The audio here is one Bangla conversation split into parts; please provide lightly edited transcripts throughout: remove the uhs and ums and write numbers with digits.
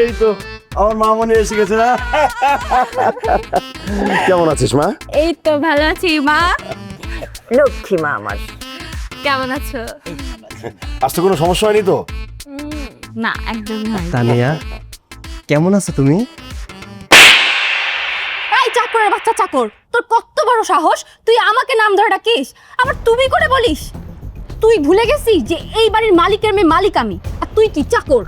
এই তো আমার মা মনে এসে গেছে না। কেমন আছিস মা? এই তো ভালো আছি মা। লক্ষ্মী মা আমার। কেমন আছো? আসতে কোনো সমস্যা হয়নি তো? না একদমই হয়। তানিয়া কেমন আছো তুমি? এই চাকরের বাচ্চা চাকর, তোর কত বড় সাহস তুই আমাকে নাম ধরে ডাকিস, আবার তুমি করে বলিস? তুই ভুলে গেছিস যে এই বাড়ির মালিকের মেয়ে মালিক আমি, আর তুই কি চাকর?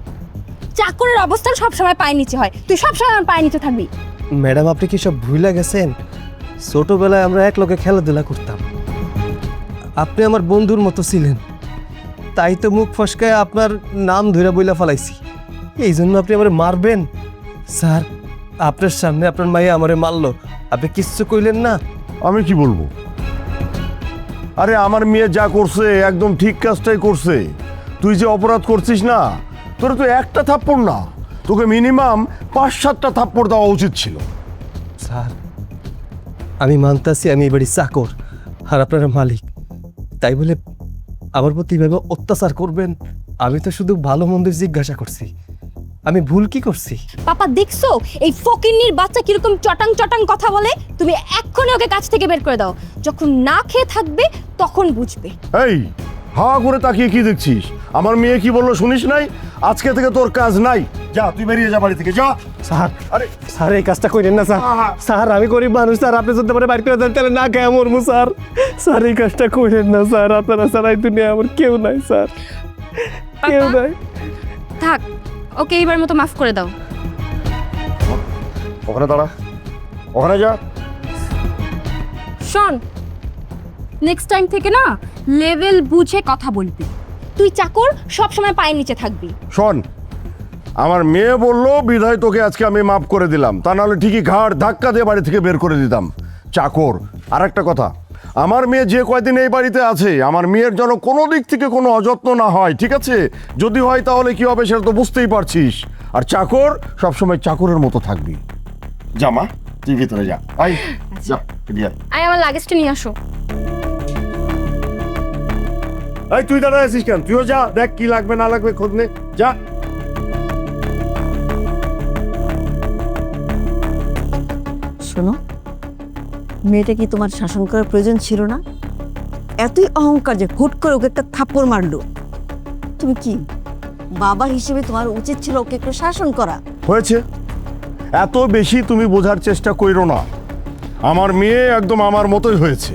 চাকরের অবস্থান সবসময় পায়ের নিচে হয়, তুই সবসময় আমার পায়ের নিচে থাকবি। ম্যাডাম আপনি কি সব ভুলে গেছেন? ছোটবেলায় আমরা এক লগে খেলাধুলা করতাম, আপনি আমার বন্ধুর মতো ছিলেন, তাই তো মুখ ফসকায় আপনার নাম ধরে বইলা ফেলাইছি। এই জন্য আপনি আমারে মারবেন? স্যার আপনার সামনে আপনার মাইয়া আমারে মারলো, আপনি কিচ্ছু কইলেন না? আমি কি বলবো? আরে আমার মেয়ে যা করছে একদম ঠিক কাজটাই করছে। তুই যে অপরাধ করছিস না, তোর তো একটা থাপ্পড় না, তোকে মিনিমাম 5-7টা থাপ্পড় দেওয়া উচিত ছিল। স্যার আমি মানতাছি আমি এই বাড়ির চাকর আর আপনারা মালিক, তাই বলে আমার প্রতি এভাবে অত্যাচার করবেন? আমি তো শুধু ভালো মন্দ জিজ্ঞাসা করছি, আমি ভুল কি করছি? পাপা দেখছো এই ফকিন্নির বাচ্চা কিরকম চটাং চটাং কথা বলে? তুমি এক্ষুনি ওকে কাছ থেকে বের করে দাও, যখন না খেয়ে থাকবে তখন বুঝবে। এই হা করে তাকিয়ে কি দেখছিস? আমার মেয়ে কি বললো শুনিস নাই? আজকে থেকে তোর কাজ নাই, যা তুই বেরিয়ে যা বাড়ি থেকে, যা। স্যার আরে স্যার এই কাজটা করেন না স্যার। আহা। স্যার আমি গরিব মানুষ স্যার, আপনি যদি আমার বাইর করে দেন তাহলে না খেয়ে মরবো স্যার। স্যার এই কাজটা করেন না স্যার, আপনারা স্যার এই দুনিয়া আমার কেউ নাই স্যার, কেউ পাপা। নাই। থাক, ওকে এইবার মতো মাফ করে দাও। ওখানে দাঁড়া, ওখানে যা। শোন, নেক্সট টাইম থেকে না লেভেল বুঝে কথা বলবি। তুই চাকর, সব সময় পায়ের নিচে থাকবি। শোন, আমার মেয়ে বললো বিধায় তোকে আজকে আমি মাফ করে দিলাম, তা নাহলে ঠিকই ঘাড় ধাক্কা দিয়ে বাড়ি থেকে বের করে দিতাম। চাকর। আর একটা কথা, আমার মেয়ে যে কয়দিন এই বাড়িতে আছে, আমার মেয়ের যেন কোনো দিক থেকে কোনো অযত্ন না হয়, ঠিক আছে? যদি হয় তাহলে কি হবে সেটা তো বুঝতেই পারছিস। আর চাকর সবসময় চাকরের মতো থাকবি। যা মা, তুই ভিতরে যা। আই যা, এদিকে আয়। আয় আমার লাগেজটা নিয়ে আসো। এই তুই দাঁড়ায় আছিস কেন? তুইও যা, দেখ কি লাগবে না লাগবে খোঁজ নে, যা। শোনো, মেয়েটা কি তোমার শাসন করার প্রয়োজন ছিল না? এতই অহংকার যে হুট করে ওকে একটা থাপ্পড় মারলো। তুমি কি বাবা হিসেবে তোমার উচিত ছিল ওকে একটু শাসন করা। হয়েছে, এত বেশি তুমি বোঝার চেষ্টা কইরো না। আমার মেয়ে একদম আমার মতোই হয়েছে।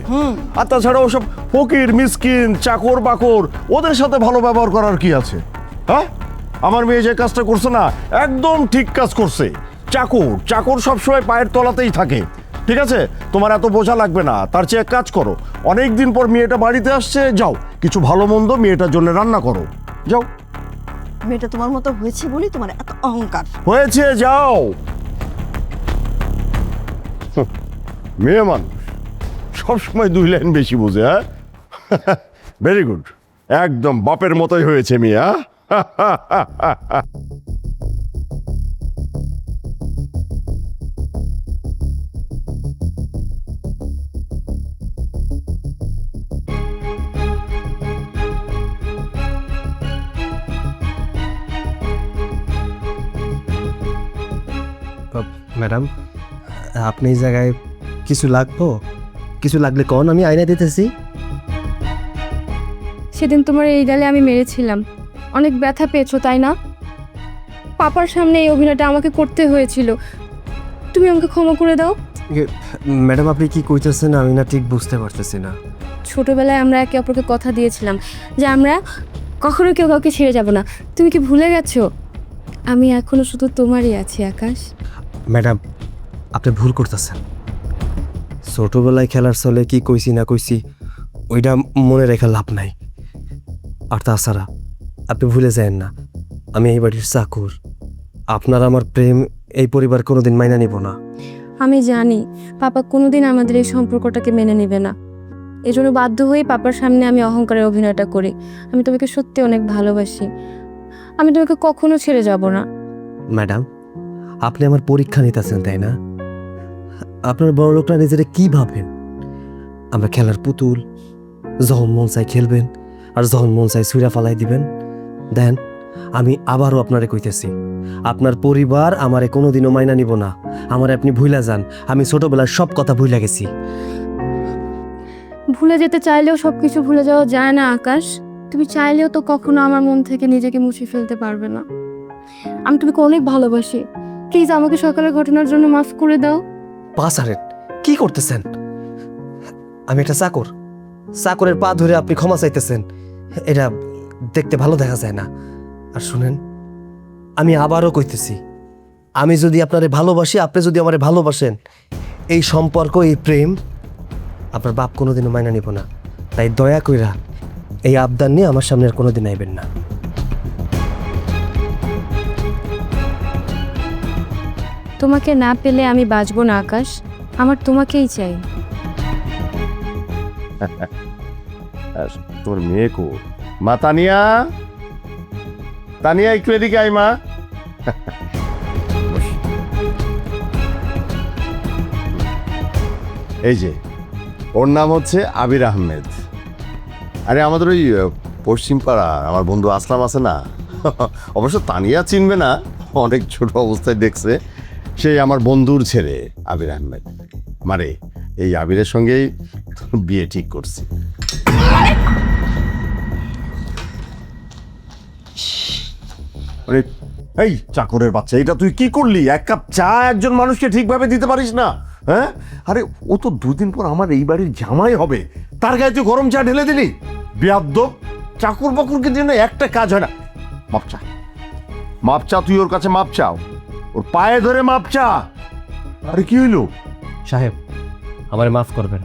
আর তাছাড়া ওসব ফকির মিসকিন চাকর বাকর ওদের সাথে ভালো ব্যবহার করার কি আছে? হ্যাঁ, আমার মেয়ে যে কাজটা করছে না, একদম ঠিক কাজ করছে। চাকর চাকর সবসময় পায়ের তলাতেই থাকে, ঠিক আছে? তোমার এত বোঝা লাগবে না। তার চেয়ে এক কাজ করো, অনেক দিন পর মেয়েটা বাড়িতে আসছে, যাও কিছু ভালো মন্দ মেয়েটার জন্য রান্না করো, যাও। মেয়েটা তোমার মতো হয়েছে বলি তোমার এত অহংকার। হয়েছে, যাও। মেয়ে মানুষ সবসময় 2 লাইন বেশি বোঝে। হ্যাঁ, ভেরি গুড, একদম বাপের মতোই হয়েছে মেয়ে। ম্যাডাম আপনি এই জায়গায় কিছু লাগবো? কিছু লাগলে কন, আমি আয়না দিতেছি। সেদিন তোমার এই গালে আমি মেরেছিলাম, অনেক ব্যথা পেয়েছো তাই না? পাপার সামনে এই অভিনয়টা আমাকে করতে হয়েছিল, তুমি আমাকে ক্ষমা করে দাও। ম্যাডাম আপনি কি কইতেছেন আমি না ঠিক বুঝতে পারতেছি না। ছোটবেলায় আমরা একে অপরকে কথা দিয়েছিলাম যে আমরা কখনো কেউ কাউকে ছেড়ে যাব না, তুমি কি ভুলে গেছো? আমি এখনো শুধু তোমারই আছি আকাশ। ম্যাডাম আপনি ভুল করতেছেন। ছোটবেলায় খেলার চলে কি কইছি না কইছি ওইটা মনে রেখে লাভ নাই। আর তাছাড়া আপনি ভুলে যায়েন না আমি এই বাড়ির চাকর। আপনার আমার প্রেম এই পরিবার কোনোদিন মাইনা নিব না। আমি জানি পাপা কোনোদিন আমাদের এই সম্পর্কটাকে মেনে নেবে না, এই জন্য বাধ্য হয়ে পাপার সামনে আমি অহংকারের অভিনয়টা করি। আমি তোমাকে সত্যি অনেক ভালোবাসি, আমি তোমাকে কখনো ছেড়ে যাব না। ম্যাডাম আপনি আমার পরীক্ষা নিতেছেন তাই না? আপনার বড় লোকরা নিজেরা কি ভাবেন? আমরা খেলার পুতুল, যখন মন চাই খেলবেন আর যখন মন চাই ছুঁড়া ফালাই দিবেন। দেন আমি আবারও আপনারে কইতেছি, আপনার পরিবার আমারে কোনোদিনও মাইনা নিব না। আমারে আপনি ভুইলা যান, আমি ছোটবেলার সব কথা ভুইলা গেছি। ভুলে যেতে চাইলেও সবকিছু ভুলে যাওয়া যায় না আকাশ। তুমি চাইলেও তো কখনো আমার মন থেকে নিজেকে মুছে ফেলতে পারবে না। আমি তোমাকে অনেক ভালোবাসি। প্লিজ আমাকে সকালের ঘটনার জন্য মাফ করে দাও। পাসারের কি করতেছেন? আমি একটা চাকর, চাকরের পা ধরে আপনি ক্ষমা চাইতেছেন, এটা দেখতে ভালো দেখা যায় না। আর শুনেন, আমি আবারও কইতেছি, আমি যদি আপনারে ভালোবাসি, আপনি যদি আমারে ভালোবাসেন, এই সম্পর্ক, এই প্রেম আপনার বাপ কোনোদিনও মাইনা নিব না। তাই দয়া কইরা এই আবদার নিয়ে আমার সামনে আর কোনোদিন আইবেন না। তোমাকে না পেলে আমি বাঁচবো না আকাশ। আমার তোমাকেই চাই। তোর মেয়ে কো? মা তানিয়া, তানিয়া একটু এদিকে আয় মা। এই যে, ওর নাম হচ্ছে আবির আহমেদ। আরে আমাদের ওই পশ্চিম পাড়া আমার বন্ধু আসলাম আছে না, অবশ্য তানিয়া চিনবে না, অনেক ছোট অবস্থায় দেখছে। সেই আমার বন্ধুর ছেলে আবির আহমেদ। মানে এই আবিরের সঙ্গেই বিয়ে ঠিক করছি। আরে এই চাকরের বাচ্চা, এটা তুই কি করলি? এক কাপ চা একজন মানুষকে ঠিকভাবে দিতে পারিস না? হ্যাঁ, আরে ও তো দুদিন পর আমার এই বাড়ির জামাই হবে, তার গায়ে তুই গরম চা ঢেলে দিলি? বেয়াদ্দপ! চাকর বাকরকে জন্য একটা কাজ হয় না। মাপ চা, মাপ চা, তুই ওর কাছে মাপ চাও, ওর পায়ে ধরে মাপ চা। আরে কি হইলো? সাহেব, আমারে মাফ করবেন।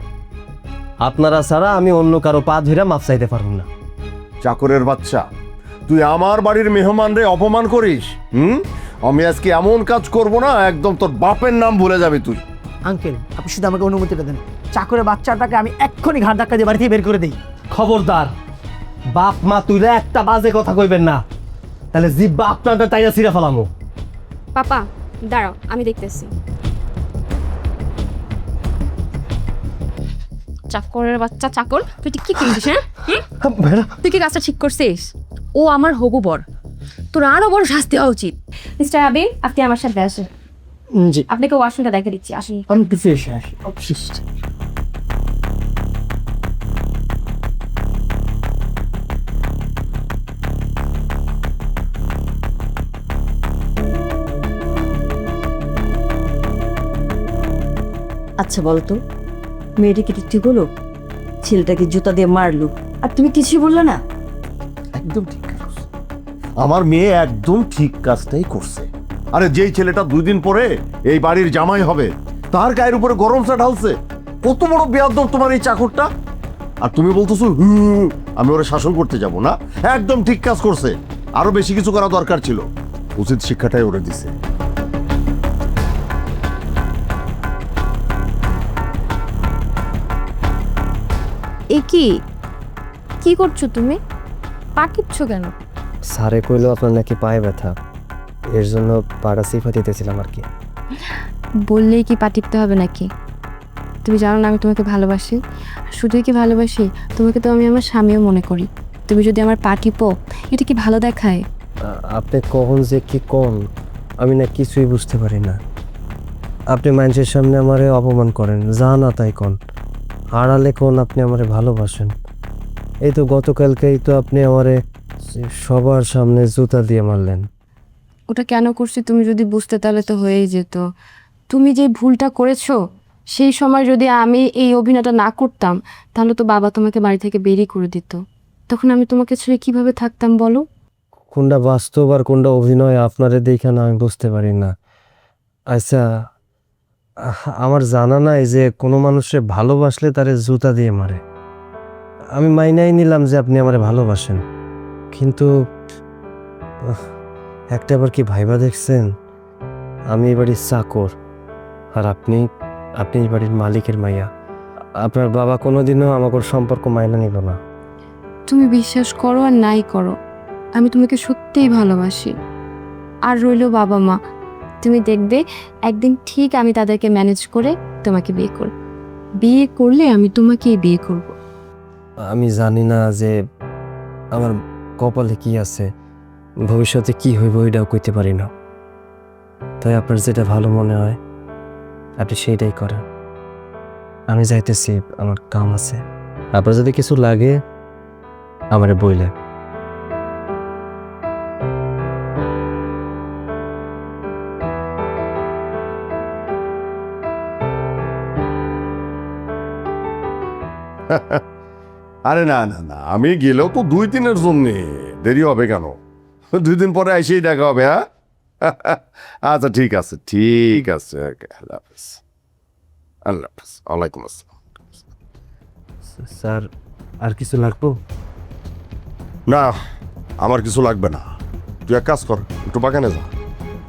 আপনারা ছাড়া আমি অন্য কারো পা ধরে মাফ চাইতে পারব না। চাকরের বাচ্চা, তুই আমার বাড়ির মেহমানরে অপমান করিস। আমি আজকে এমন কাজ করব না, একদম তোর বাপের নাম ভুলে যাবি তুই। আঙ্কেল, আপনি শুধু আমাকে অনুমতিটা দেন। চাকরের বাচ্চাটাকে আমি এক্ষুনি ঘাট ধাক্কা দিয়ে বাড়ি থেকে বের করে দিই। খবরদার, বাপ মা তুইরা একটা বাজে কথা কইবেন না, তাহলে জিব্বা আপনারটা তাইরা ছিঁড়া ফেলামো। পাপা দাঁড়াও, আমি দেখতেছি। চাকরের বাচ্চা চাকর, তুই কি করছিস? হ্যাঁ, তুই কি কাজটা ঠিক করছিস? ও আমার হবু বর, তোর আরো বড় শাস্তি হওয়া উচিত। মিস্টার আবির, আপনি আমার সাথে আসেন। জি, আপনাকে ওয়াশরুমটা দেখে দিচ্ছি, আসুন। আমি একটু ফ্রেশ আসি অবশিষ্ট। আচ্ছা বলো তো, মেয়েটা কি ঠিক হলো? ছেলেটাকে জুতা দিয়ে মারলো, আর তুমি কিছুই বললে না? একদম ঠিক করছে, আমার মেয়ে একদম ঠিক কাজটাই করছে। আরে যেই ছেলেটা 2 দিন পরে এই বাড়ির জামাই হবে, তার গায়ের উপরে গরম চা ঢালছে। কত বড় বেয়াদব তোমার এই চাকরটা! আর তুমি বলতেছো আমি ওরা শাসন করতে যাব না? একদম ঠিক কাজ করছে, আরো বেশি কিছু করা দরকার ছিল। উচিত শিক্ষাটাই ওরে দিছে। এ কি কি করছো তুমি? পা টিপছো কেন? স্যারে কইলো আপনার নাকি পায়ে ব্যথা, এর জন্য পাড়া সিফা দিতেছিলাম আর কি। বললেই কি পা টিপতে হবে নাকি? তুমি জানো না আমি তোমাকে ভালোবাসি। শুধুই কি ভালোবাসি, তোমাকে তো আমি আমার স্বামীও মনে করি। তুমি যদি আমার পা টিপো, এটা কি ভালো দেখায়? আপনি কখন যে কি কোন আমি না কিছুই বুঝতে পারি না। আপনি মানুষের সামনে আমারে অপমান করেন, যা না তাই কোন, আড়ালে কোন আপনি আমারে ভালোবাসেন। এই তো গতকালকেই তো আপনি আমারে সবার সামনে জুতা দিয়ে মারলেন। ওটা কেন করছি তুমি যদি বুঝতে, তাহলে তো হয়েই যেত। তুমি যে ভুলটা করেছো, সেই সময় যদি আমি এই অভিনয়টা না করতাম, তাহলে তো বাবা তোমাকে বাড়ি থেকে বেরিয়ে করে দিত। তখন আমি তোমাকে ছেড়ে কিভাবে থাকতাম বলো? কোনটা বাস্তব আর কোনটা অভিনয় আপনারে দেখে না আমি বুঝতে পারি না। আচ্ছা, আমার জানা নাই যে কোনো মানুষে ভালোবাসলে তারে জুতা দিয়ে মারে। আমি মাইনাই নিলাম যে আপনি আমারে ভালোবাসেন, কিন্তু একটা বার কি ভাইবা দেখছেন, আমি এই বাড়ির চাকর আর আপনি এই বাড়ির মালিকের মাইয়া। আপনার বাবা কোনোদিনও আমাকে সম্পর্ক মাইনা নিল না। তুমি বিশ্বাস করো আর নাই করো, আমি তোমাকে সত্যিই ভালোবাসি। আর রইলো বাবা মা, তুমি দেখবে একদিন ঠিক আমি তাদেরকে ম্যানেজ করে তোমাকে বিয়ে করব। বিয়ে করলে আমি তোমাকেই বিয়ে করব। আমি জানি না যে আমার কপালে কি আছে, ভবিষ্যতে কি হইব এটাও কইতে পারি না, তাই আপনার যেটা ভালো মনে হয় আপনি সেইটাই করেন। আমি যাইতেছি, আমার কাম আছে। আপনার যদি কিছু লাগে আমারে বইলেন। আরে না না না, আমি গেলেও তো 2-3 জন্যে, দেরি হবে কেন? 2 দিন পরে এসেই দেখা হবে। হ্যাঁ আচ্ছা ঠিক আছে, ঠিক আছে, ওকে, আল্লাহ হাফেজ। আল্লাহ হাফেজ, ওয়ালাইকুম আসসালাম। স্যার আর কিছু লাগবো? না, আমার কিছু লাগবে না। তুই এক কাজ কর, একটু বাগানে যা।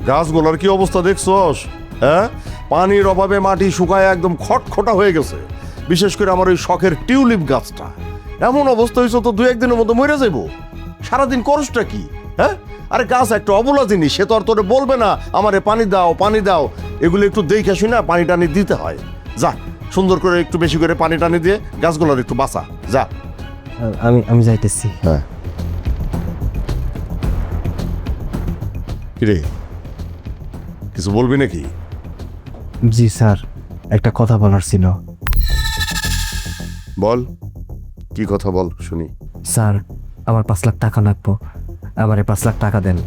গাছগুলোর কি অবস্থা দেখছস? হ্যাঁ, পানির অভাবে মাটি শুকায় একদম খটখটা হয়ে গেছে। বিশেষ করে আমার ওই শখের টিউলিপ গাছটা এমন অবস্থা হয়েছে, তো 2-1 দিনের মতো মরে যাইব। সারাদিন করসটা কি? হ্যাঁ, আরে গাছ একটা অবলা জিনিস, সে তো আর তোরে বলবে না আমারে পানি দাও পানি দাও। এগুলো একটু দেখে শুনে পানি টানি দিতে হয়। যা, সুন্দর করে একটু বেশি করে পানি টানি দিয়ে গাছগুলোর একটু বাঁচা। যা। আমি যাইতেছি। হ্যাঁ, কিরে, কিছু বলবি নাকি? জি স্যার, একটা কথা বলার ছিল। বল, কি কথা বল শুনি। স্যার, আমার 5 লাখ টাকা লাগবো, আমারে 5 লাখ টাকা দেন।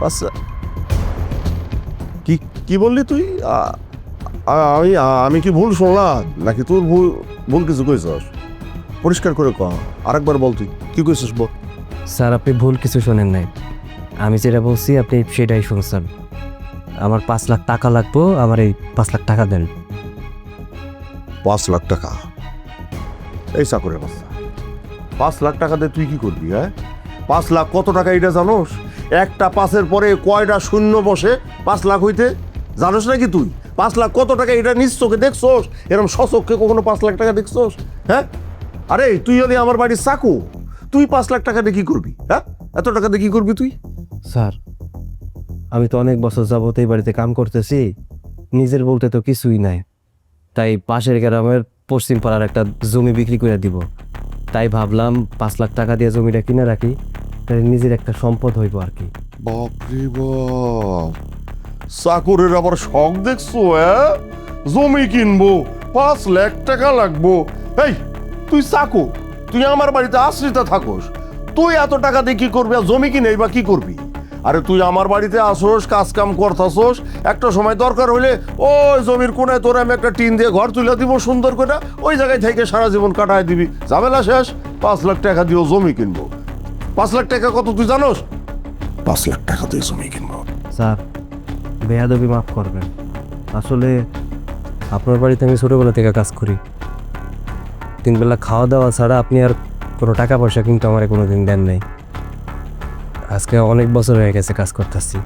আচ্ছা, কি কি বললি তুই? আমি কি ভুল শুনলাম নাকি তোর ভুল কিছু কইছস? পরিষ্কার করে ক, আরেকবার বল, তুই কি কইছস বল। স্যার, আপনি ভুল কিছু শোনেন নাই, আমি যেটা বলছি আপনি সেটাই শুনছেন। আমার 5 লাখ টাকা লাগবো, আমার এই 5 লাখ টাকা দেন। 5 লাখ টাকা? এই চাকরের বাচ্চা, 5 লাখ টাকা দিয়ে তুই কি করবি? হ্যাঁ, 5 লাখ কত টাকা এটা জানোস? একটা 5-এর পরে কয়টা শূন্য বসে 5 লাখ হইতে? জানোস নাকি তুই 5 লাখ কত টাকা? এটা নিজ চোখে দেখছোস? এরকম সচক্ষে কখনো 5 লাখ টাকা দেখছোস? হ্যাঁ, আরে তুই হলি আমার বাড়ির চাকু, তুই 5 লাখ টাকা দিয়ে কি করবি? হ্যাঁ, এত টাকা দিয়ে কি করবি তুই? স্যার, আমি তো অনেক বছর যাবত এই বাড়িতে কাম করতেছি, নিজের বলতে তো কিছুই নাই। তাই পাশের গ্রামের পশ্চিম পাড়ার একটা জমি বিক্রি করে দিব। তাই ভাবলাম 5 লাখ টাকা দিয়ে জমিটা কিনে রাখি, তাই নিজের একটা সম্পদ হইব আর কি। বাপরে বাপ, চাকরের আবার শখ দেখছো? হ্যাঁ, জমি কিনবো, 5 লাখ টাকা লাগবো। এই, তুই চাকু, তুই আমার বাড়িতে আশ্রিত থাকোস, তুই এত টাকা দিয়ে কি করবি? আর জমি কিনে বা কি করবি? আরে তুই আমার বাড়িতে আসোস, কাজ কাম করতাছোস, একটা সময় দরকার হলে ওই জমির কোনায় তোর আমি একটা টিন দিয়ে ঘর তুলে দিব সুন্দর করে, ওই জায়গায় থেকে সারা জীবন কাটায় দিবি, ঝামেলা শেষ। 5 লাখ টাকা দিয়েও জমি কিনবো। 5 লাখ টাকা কত তুই জানোস? 5 লাখ টাকা দিয়ে জমি কিনবো। স্যার, বেয়াদবি মাফ করবেন, আসলে আপনার বাড়িতে আমি ছোটোবেলা থেকে কাজ করি। 3 বেলা খাওয়া দাওয়া ছাড়া আপনি আর কোনো টাকা পয়সা কিন্তু আমার কোনো দিন দেন নাই। আজকে অনেক বছর হয়ে গেছে কাজ করতেছি।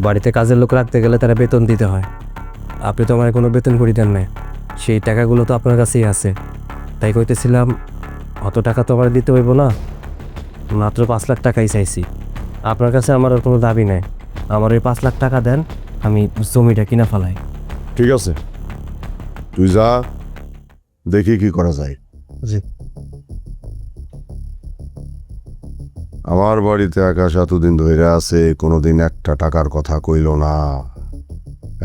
বাড়িতে কাজের লোক রাখতে গেলে তারা বেতন দিতে হয়, আপনি তো আমার কোনো বেতন করি দেন নাই। সেই টাকাগুলো তো আপনার কাছেই আছে, তাই কইতেছিলাম অত টাকা তো আমার দিতে হইব না, মাত্র 5 লাখ টাকাই চাইছি। আপনার কাছে আমার আর কোনো দাবি নাই, আমার ওই 5 লাখ টাকা দেন, আমি জমিটা কিনা ফেলাই। ঠিক আছে, তুই যা, দেখি কি করা যায়। জি। আমার বাড়িতে আকাশ এতদিন ধরে আছে, কোনোদিন একটা টাকার কথা কইল না।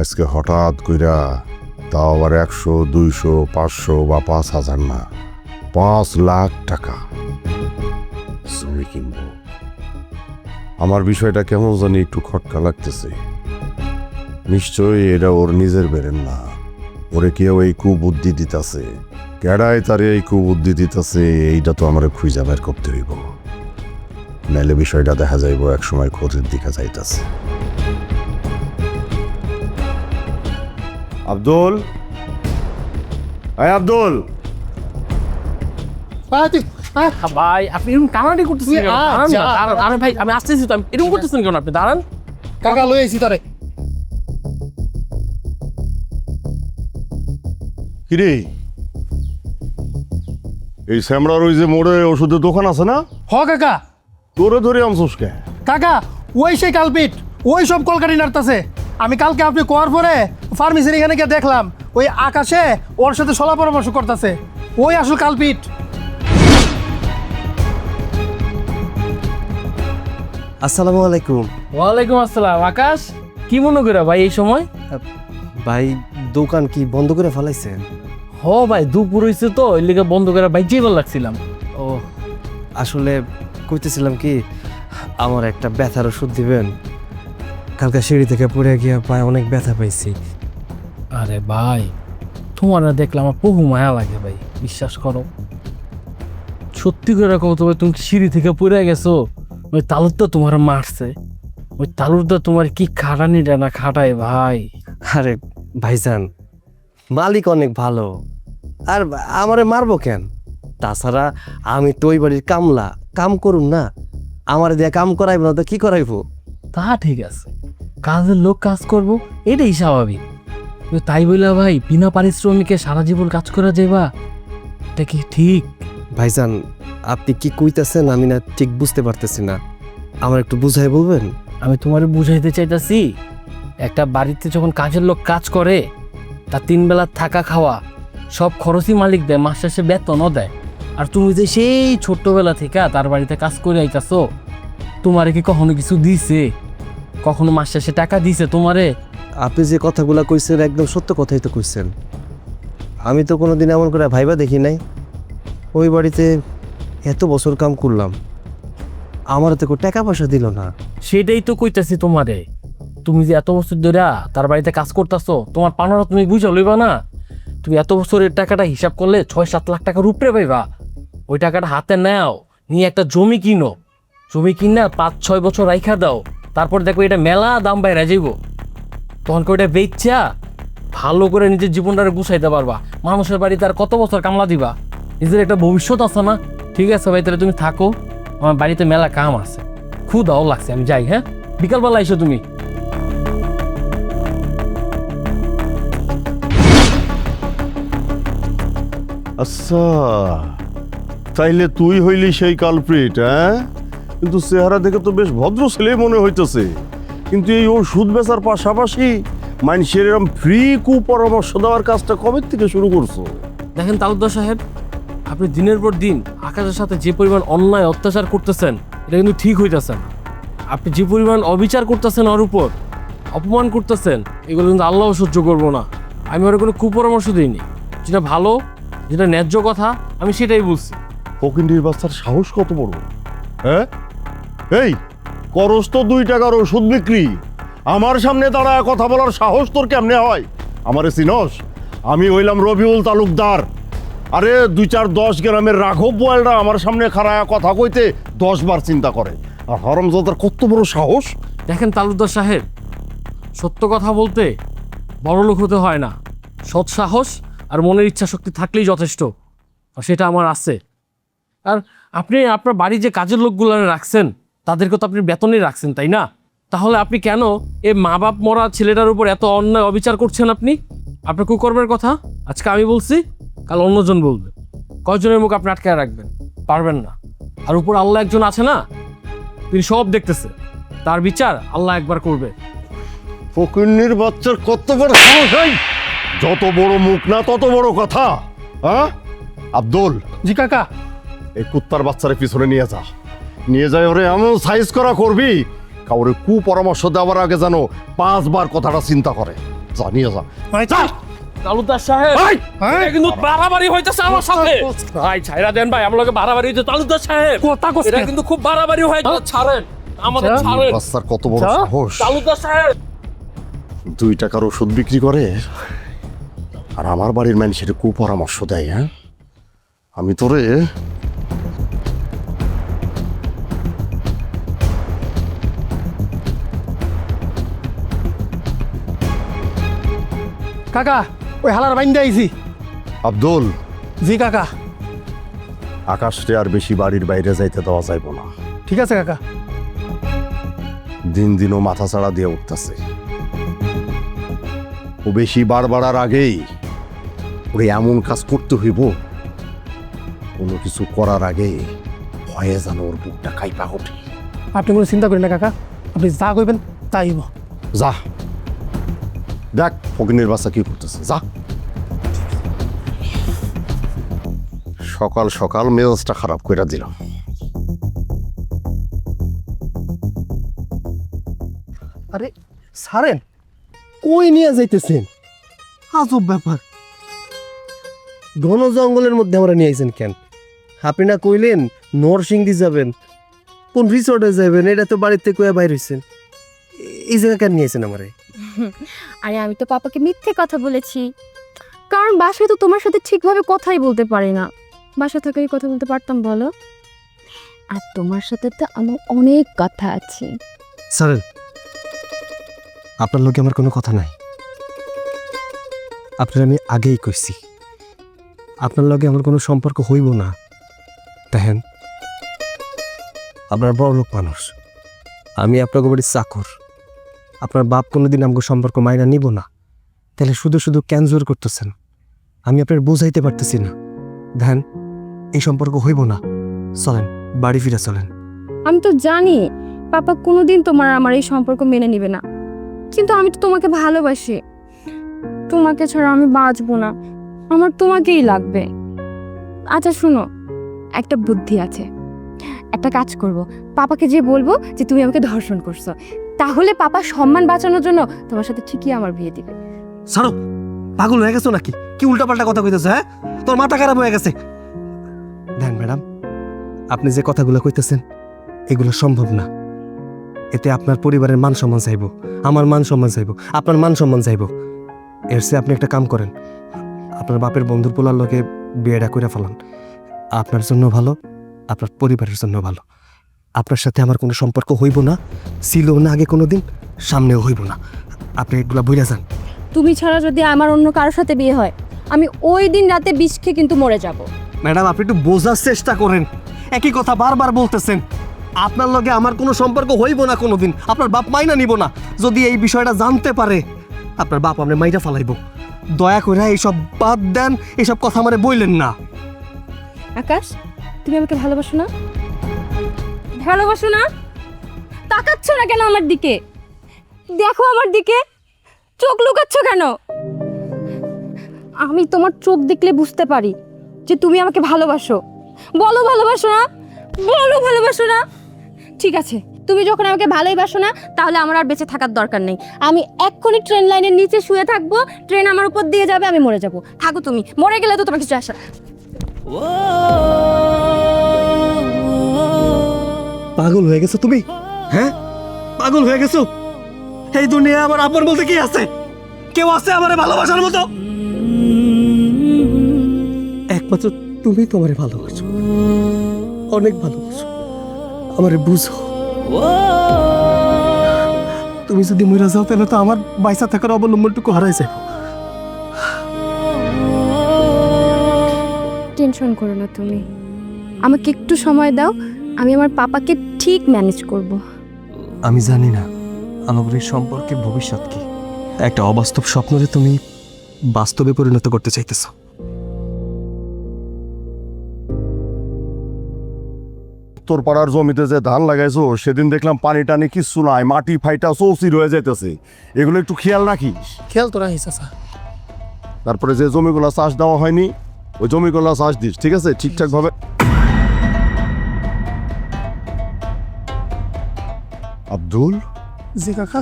আজকে হঠাৎ কইরা, তাও আবার 100, 200, 500 বা 5,000 না, 5 লাখ টাকা জমি কিনবো। আমার বিষয়টা কেমন জানি একটু খটকা লাগতেছে। নিশ্চয়ই এটা ওর নিজের বেরেন না, ওরে কেউ এই কুবুদ্ধি দিতেছে। কেডায় তারে এই কুবুদ্ধি দিতেছে, এইটা তো আমার খুঁজে বের করতে হইব, নাইলে বিষয়টা দেখা যাইব এক সময় ক্ষতির দিকে যাইতেছে। আব্দুল, আব্দুল, ভাই আপনি এরকম কানাডি করতেছেন কেন? দাঁড়ান না, দাঁড়ান। আরে ভাই আমি আসতেছি তো, এরকম করতেছেন কেন আপনি? দাঁড়ান। কাকা লই আইছি তারে। কিরে, এই শ্যামরার ওই যে মোড়ে ওষুধের দোকান আছে না, হ কাকা, তোরে ধরে আনছোস কে? কাকা ওই সেই কালপিট, ওই সব কলকাটি নাড়তাছে। আমি কালকে আপনি কোয়ার পরে ফার্মেসির এখানে গিয়ে দেখলাম ওই আকাশে ওর সাথে সলা পরামর্শ করতেছে, ওই আসল কালপিট। আসসালামু আলাইকুম। ওয়ালাইকুম আসসালাম। আকাশ, কি মনে করে ভাই এই সময়? ভাই দোকান কি বন্ধ করে ফেলাইছেন? হ ভাই, দুপুর হইছে তো, ওই লিগে বন্ধ করে ভাই যেবার লাগছিলাম। ও আসলে কইতেছিলাম কি, আমার একটা ব্যথার ওষুধ দিবেন? কালকে সিঁড়ি থেকে পড়ে গিয়ে পায়ে অনেক ব্যথা পাইছি। আরে ভাই, তোমার না দেখলে আমার বহু মায়া লাগে ভাই, বিশ্বাস করো। সত্যি করে কও তো ভাই, তুমি সিঁড়ি থেকে পড়ে গেছো, ওই তালুরটা তোমার মারছে, ওই তালুরটা তোমার কি খাটানিটা না খাটায় ভাই। আরে ভাইজান, মালিক অনেক ভালো, আর আমারে মারবো কেন? তাছাড়া আমি তো ওই বাড়ির কামলা, কাম করুন না, আমার দিয়ে কাম করাইব না তো কি করাইবো? তা ঠিক আছে, কাজের লোক কাজ করবো, এটাই স্বাভাবিক। কিন্তু তাই বললা ভাই, বিনা পারিশ্রমিকে সারা জীবন কাজ করা যাইবা, এটা কি ঠিক? ভাইজান, আপনি কি কইতেছেন আমি না ঠিক বুঝতে পারতেছি না, আমার একটু বুঝাই বলবেন? আমি তোমার বুঝাইতে চাইতাছি, একটা বাড়িতে যখন কাজের লোক কাজ করে, তার 3 বেলা থাকা খাওয়া সব খরচই মালিক দেয়, মাস শেষে বেতনও দেয়। আর তুমি যে সেই ছোট্টবেলা থেকে তার বাড়িতে কাজ করে আইতাছো, তোমারে কি কখনো কিছু দিছে? কখনো মাস শেষে টাকা দিছে তোমারে? আপনি যে কথাগুলা কইছেন একদম সত্য কথাই তো কইছেন। আমি তো কোনোদিন এমন করে ভাইবা দেখি নাই। ওই বাড়িতে এত বছর কাম করলাম, আমার তো কোনো টাকা পয়সা দিল না। সেটাই তো কইতাছি তোমারে, তুমি যে এত বছর ধরে তার বাড়িতে কাজ করতেছো, তোমার পানারা তুমি বুঝা লইবা না? তুমি এত বছরের টাকাটা হিসাব করলে 6-7 লাখ টাকার উপরে পাইবা। ওই টাকাটা হাতে নাও, নিয়ে একটা জমি কিনো, জমি কিনা 5-6 বছর রাইখা দাও, তারপর দেখো এটা মেলা দাম বাইরে যাইব, তখন ওইটা বেচা ভালো করে নিজের জীবনটা গুছাইতে পারবা। মানুষের বাড়িতে আর কত বছর কামলা দিবা? নিজের একটা ভবিষ্যৎ আছে না? ঠিক আছে ভাই, তাহলে তুমি থাকো, আমার বাড়িতে মেলা কাম আছে, ক্ষুধাও লাগছে, আমি যাই। হ্যাঁ, বিকালবেলা এসো তুমি। আচ্ছা, তাইলে তুই হইলি সেই কালপ্রিট, হ্যাঁ? কিন্তু চেহারা দেখে তো বেশ ভদ্র ছেলে মনে হইতেছে, কিন্তু এই ওষুধ বেচার পাশাপাশি মানুষের এরকম ফ্রি কুপরামর্শ দেওয়ার কাজটা কবে থেকে শুরু করছো? দেখেন তালুকদার সাহেব, আপনি দিনের পর দিন আকাশের সাথে যে পরিমাণ অন্যায় অত্যাচার করতেছেন, এটা কিন্তু ঠিক হইতেছে না। আপনি যে পরিমাণ অবিচার করতেছেন, ওর উপর অপমান করতেছেন, এগুলো কিন্তু আল্লাহও সহ্য করবো না। আমি ওর কোনো কুপরামর্শ দিইনি, যেটা ভালো, যেটা ন্যায্য কথা, আমি সেটাই বলছি। ফকিন্ডির বাচ্চার সাহস কত বড়, হ্যাঁ? এই করস তো 2 টাকার ওষুধ বিক্রি, আমার সামনে দাঁড়ায় কথা বলার সাহস তোর কেমনে হয়? আমারে চিনস? আমি হইলাম রবিউল তালুকদার। আরে 2-4-10 গ্রামের রাঘব বয়েলরা আমার সামনে খাড়ায় কথা কইতে 10 বার চিন্তা করে, আর হরমজাদার কত বড় সাহস! দেখেন তালুকদার সাহেব, সত্য কথা বলতে বড় লোক হতে হয় না, সৎ সাহস আর মনের ইচ্ছা শক্তি থাকলেই যথেষ্ট, আর সেটা আমার আছে। আর আপনি আপনার বাড়ি যে কাজের লোকগুলো রাখছেন, তাদেরকে তো আপনি বেতনই রাখছেন, তাই না? তাহলে আপনি কেন এই মা বাপ মরা ছেলেটার উপর এত অন্যায় অবিচার করছেন? আপনি আপনার কুকর্মের কথা আজকে আমি বলছি, কাল অন্যজন বলবে। কয়জনের মুখ আপনি আটকায় রাখবেন? পারবেন না। আর উপর আল্লাহ একজন আছে না, তিনি সব দেখতেছে, তার বিচার আল্লাহ একবার করবে। ফকিন্নির বাচ্চার কত বড় সাহস! এই যত বড় মুখ না তত বড় কথা, হ্যাঁ? আব্দুল, জি কাকা। এই কুত্তার বাচ্চারে পিছনে নিয়ে যা, নিয়ে যায় ওরে এমন সাইজ করা করবি, কাউরে কুপরামর্শ দেওয়ার আগে যেন 5 বার কথাটা চিন্তা করে। যা, নিয়ে যা। তালুকদার সাহেব, এই! এটা কিন্তু বাড়াবাড়ি হইতেছে আমার সাথে। ভাই ছাইরা দেন ভাই, আমার লগে বাড়াবাড়ি হইছে। তালুকদার সাহেব, কথা কস এটা কেন? কিন্তু খুব বাড়াবাড়ি হইছে, ছাড়েন আমাদের, ছাড়েন। বাচ্চার কত বড় যা। সাহস! তালুকদার সাহেব, 2 টাকার ওষুধ বিক্রি করে আর আমার বাড়ির মানুষের কুপরামর্শ দেয়, হ্যাঁ? আমি তোরে কাকা, ওই হালার বাইন্দা আইছি। আব্দুল, জি কাকা। আকাশে আর বেশি বাড়ির বাইরে যাইতে দেওয়া যাইব না। ঠিক আছে কাকা। দিন দিনও মাথা চাড়া দিয়ে উঠতেছে, ও বেশি বাড়ার আগেই ওরে এমন কাজ করতে হইব, কোনো কিছু করার আগে ভয়ে যেন ওর বুকটা কাইপা ওঠে। আপনি কোনো চিন্তা করেন না কাকা, আপনি যা কইবেন তাই হইব। যা, দেখ ফকিনের বাচ্চা কি করতেছে, যা। সকাল সকাল মেজাজটা খারাপ করে দিলাম। ছাড়েন, কই নিয়ে যাইতেছেন? আজব ব্যাপার, ঘন জঙ্গলের মধ্যে আমরা নিয়ে আইছেন কেন? আপনি না কইলেন নরসিংদী যাবেন, কোন রিসোর্টে যাবেন? এটা তো বাড়িতে কয়ে বাইর হইছেন, এই জায়গা কেন নিয়েছেন আমারে? আরে আমি তো পাপাকে মিথ্যে কথা বলেছি, কারণ বাসায় তো তোমার সাথে ঠিকভাবে কথাই বলতে পারি না। বাসা থেকেই কথা বলতে পারতাম বলো? আর তোমার সাথে তো আমার অনেক কথা আছে। স্যার, আপনার লোকে আমার কোনো কথা নাই। আপনার আমি আগেই কইছি আপনার লগে আমার কোনো সম্পর্ক হইব না। দেখেন, আপনার বড় লোক মানুষ, আমি আপনাকে বাড়ির চাকর। আপনার বাপ কোনোদিন আমাকে সম্পর্ক মাইনা নিব না, তাহলে শুধু শুধু কেন জোর করতেছেন? আমি আপনার বুঝাইতে পারতেছি না। দেখেন, এই সম্পর্ক হইব না, চলেন বাড়ি ফিরে চলেন। আমি তো জানি পাপা কোনোদিন তোমার আমার এই সম্পর্ক মেনে নিবে না, কিন্তু আমি তো তোমাকে ভালোবাসি। তোমাকে ছাড়া আমি বাঁচবো না, আমার তোমাকেই লাগবে। আচ্ছা শুনো, একটা বুদ্ধি আছে। একটা কাজ করব, পাপাকে যে বলবো যে তুমি আমাকে ধর্ষণ করছো, তাহলে পাপা সম্মান বাঁচানোর জন্য তোমার সাথে ঠিকই আমার বিয়ে দিবে। ছাড়ো, পাগল হয়ে গেছো নাকি? কি উল্টাপাল্টা কথা কইতেছো? হ্যাঁ, তোর মাথা খারাপ হয়ে গেছে। দেন ম্যাডাম, আপনি যে কথাগুলো কইতেছেন এগুলো সম্ভব না। এতে আপনার পরিবারের মান সম্মান চাইব, আমার মান সম্মান চাইব, আপনার মান সম্মান চাইব। এর চেয়ে আপনি একটা কাম করেন, আপনার বাপের বন্ধুর পোলার লোকে বিয়েটা করে ফেলান। আপনার জন্য ভালো, আপনার পরিবারের জন্য ভালো। আপনার সাথে আমার কোনো সম্পর্ক হইব না, ছিল না আগে কোনো দিন, সামনেও হইব না। আপনি এগুলা বইরা যান। তুমি ছাড়া যদি আমার অন্য কারোর সাথে বিয়ে হয়, আমি ওই দিন রাতে বিষ খেয়ে কিন্তু মরে যাব। ম্যাডাম, আপনি একটু বোঝার চেষ্টা করেন, একই কথা বারবার বলতেছেন। আপনার লগে আমার কোনো সম্পর্ক হইব না কোনোদিন, আপনার বাপ মাইনা নিব না। যদি এই বিষয়টা জানতে পারে, আপনার বাপ আপনি মাইরা ফালাইব। দয়া করে এইসব বাদ দেন, এসব কথা আমারে বললেন না। আকাশ, তুমি আমাকে ভালোবাসো না? ভালোবাসো না? তাকাচ্ছ না কেন আমার দিকে? দেখো আমার দিকে, চোখ লুকাচ্ছ কেন? আমি তোমার চোখ দেখলে বুঝতে পারি যে তুমি আমাকে ভালোবাসো। বলো ভালোবাসো না, বলো ভালোবাসো না। ঠিক আছে, তুমি যখন আমাকে ভালোবাসো না, তাহলে আমার আর বেঁচে থাকার দরকার নেই। আমি এক্ষুনি ট্রেন লাইনের নিচে শুয়ে থাকবো, ট্রেন আমার উপর দিয়ে যাবে, আমি মরে যাবো। থাকো তুমি, মরে গেলে তো তোমার কিছু আসা। পাগল হয়ে গেছো তুমি? হ্যাঁ, পাগল হয়ে গেছো? এই দুনিয়া আমার আপন বলতে কি আছে? কেউ আছে আমারে ভালোবাসার মতো? একমাত্র তুমি তোমারে ভালোবাসো, অনেক ভালোবাসো, আমারে বুঝো। তুমি যদি মরে যাও, তাহলে তো আমার বাইসা থাকার অবলম্বনটুকু হারাই যাব। টেনশন করো না তুমি, আমাকে একটু সময় দাও, আমি আমার পাপাকে ঠিক ম্যানেজ করব। আমি জানি না আমাদের এই সম্পর্কের ভবিষ্যৎ কি। একটা অবাস্তব স্বপ্নরে তুমি বাস্তবে পরিণত করতে চাইতেছো। তোর পাড়ার জমিতে যে ধান লাগাইছো, সেদিন দেখলাম পানি টানি কিচ্ছু নাই, মাটি ফাইটা চৌচির হয়ে যাইতেছে। এগুলো একটু খেয়াল রাখিস। খেয়াল তো রাখিস চাচা। তারপরে যে জমিগুলো চাষ দেওয়া হয়নি, ওই জমিগুলো চাষ দিস, ঠিক আছে? ঠিকঠাক ভাবে। আব্দুল, জি কাকা।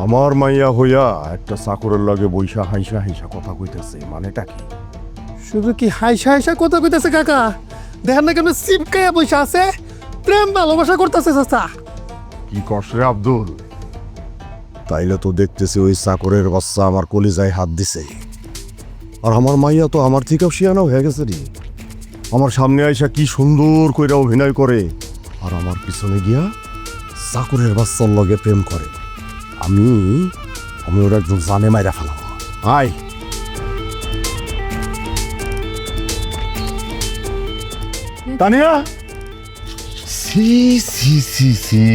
আমার মাইয়া হইয়া একটা চাকরের লগে বৈশা হাইসা হাইসা কথা কইতেছে, মানেটা কি? শুধু কি হাইসা হাইসা কথা কইতেছে কাকা? দেখেন না কেমন সিমকায়া বসে আছে, প্রেম ভালোবাসা করতেছে চাচা। কি কস রে আব্দুল? তাইলে তো দেখতেছি ওই চাকরের বাচ্চা আমার কলিজায় হাত দিছে। আর আমার মাইয়া তো আমার থেকেও শিয়ানা হয়ে গেছে রে। আমার সামনে আইসা কি সুন্দর কইরা অভিনয় করে, আর আমার পিছনে গিয়া চাকরের বাচ্চার লগে প্রেম করে। আমি ওরা একদম জানে মাইরা ফেলাম। আয় তানিয়া, সি সি সি সি,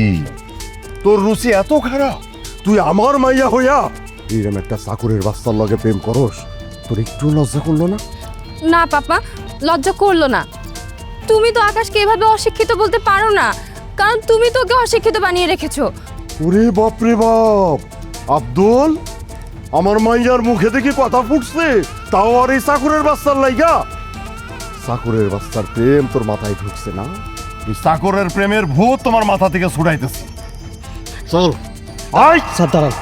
তোর রুচি এত খারাপ? তুই আমার মাইয়া হইয়া এরম একটা চাকরের বাচ্চার লগে প্রেম করস? তোর একটু লজ্জা করলো না? না পাপা, লজ্জা করলো না। তুমি তো আকাশকে এভাবে অশিক্ষিত বলতে পারো না, কারণ তুমি তো ওকে অশিক্ষিত বানিয়ে রেখেছো। ওরে বাপ রে বাপ! আব্দুল, আমার মাইয়ার মুখে দেখি কথা ফুটছে, তাও আর এই চাকরের বাচ্চার লাইগা? চাকরের বাচ্চার প্রেম তোর মাথায় ঢুকছে না? এই চাকরের প্রেমের ভূত তোমার মাথা থেকে ছুড়াইতেছি। চল, আয় স্যার দাঁড়ান,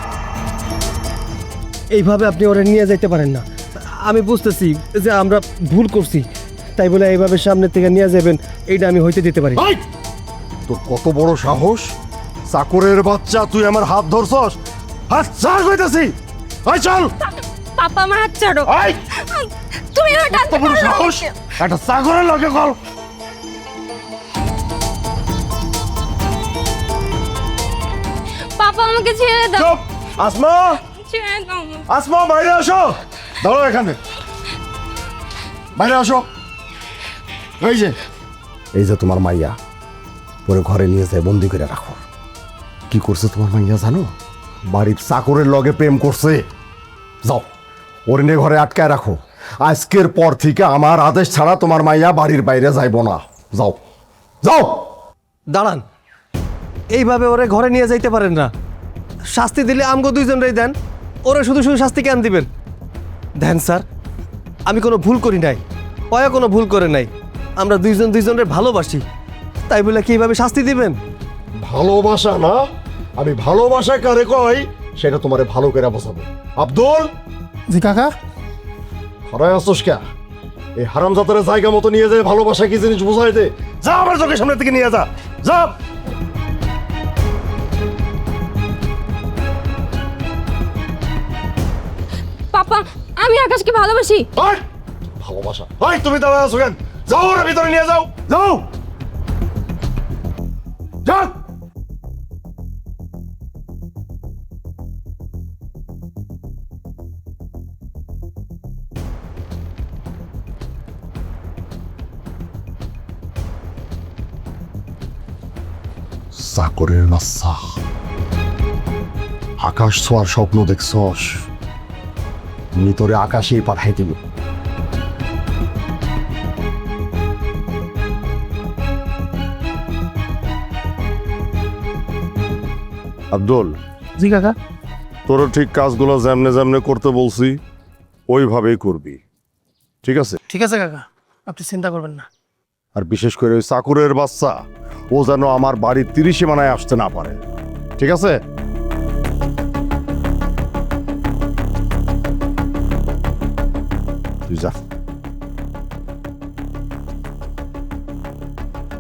এইভাবে আপনি ওরা নিয়ে যাইতে পারেন না। আমি বুঝতেছি যে আমরা ভুল করছি, তাই বলে এইভাবে সামনে থেকে নিয়ে যাবেন এইটা আমি হইতে দিতে পারি না। আয়! তোর কত বড় সাহস, চাকরের বাচ্চা, তুই আমার হাত ধরছস? হাত ছাড় কইতাছি। আয় চল। পাপা আমার হাত ছাড়ো। আয়! তুমি আমার কত বড় সাহস, একটা চাকরের লগে কল। পাপা আমাকে ছেড়ে দাও। চুপ। আসমা, ছেড়ে দাও। আসমা বাইরে আসো। দাঁড়াও এখানে, বাইরে আসো। এই যে তোমার মাইয়া, পরে ঘরে নিয়ে যায় বন্দি করে রাখো। কি করছে তোমার মাইয়া জানো? বাড়ির চাকরের লগে প্রেম করছে। যাও, ওর নিয়ে ঘরে আটকায় রাখো। আজকের পর থেকে আমার আদেশ ছাড়া তোমার মাইয়া বাড়ির বাইরে যাইব না। যাও যাও। দাঁড়ান, এইভাবে ওরে ঘরে নিয়ে যাইতে পারেন না। শাস্তি দিলে আমগো দুইজনরাই দেন, ওরা শুধু শুধু শাস্তি কেন দিবেন? দেন স্যার, আমি কোনো ভুল করি নাই, ওয়া কোনো ভুল করে নাই। আমরা দুইজন দুইজনের ভালোবাসি, তাই বলে কি এইভাবে শাস্তি দিবেন? ভালোবাসা না, আমি ভালোবাসা কারে কই সেটা তোমারে ভালো করে বোঝাবো। আব্দুল, জি কাকা। হারায় আসছোস কে? এই হারামজাদারে জায়গা মতো নিয়ে যায় ভালোবাসা কি জিনিস বুঝাই দে। যা আমার চোখের সামনে থেকে নিয়ে যা, যা। পাপা আমি আকাশকে ভালোবাসি। আয়! ভালোবাসা, আয় তুমি দাঁড়ায় আছো কেন? যাও ওর ভিতরে নিয়ে যাও, যাও। যা। চাকরের বাচ্চা, আকাশ ছোঁয়ার স্বপ্ন দেখছস? আমি তোরে আকাশেই পাঠাই দিব। আব্দুল, জি কাকা। তোর ঠিক কাজগুলো যেমনে যেমনে করতে বলছি ওইভাবেই করবি, ঠিক আছে? ঠিক আছে কাকা, আপনি চিন্তা করবেন না। আর বিশেষ করে ওই চাকুরের বাচ্চা, ও যেন আমার বাড়ির 30 সীমানায় আসতে না পারে, ঠিক আছে? তুই যা।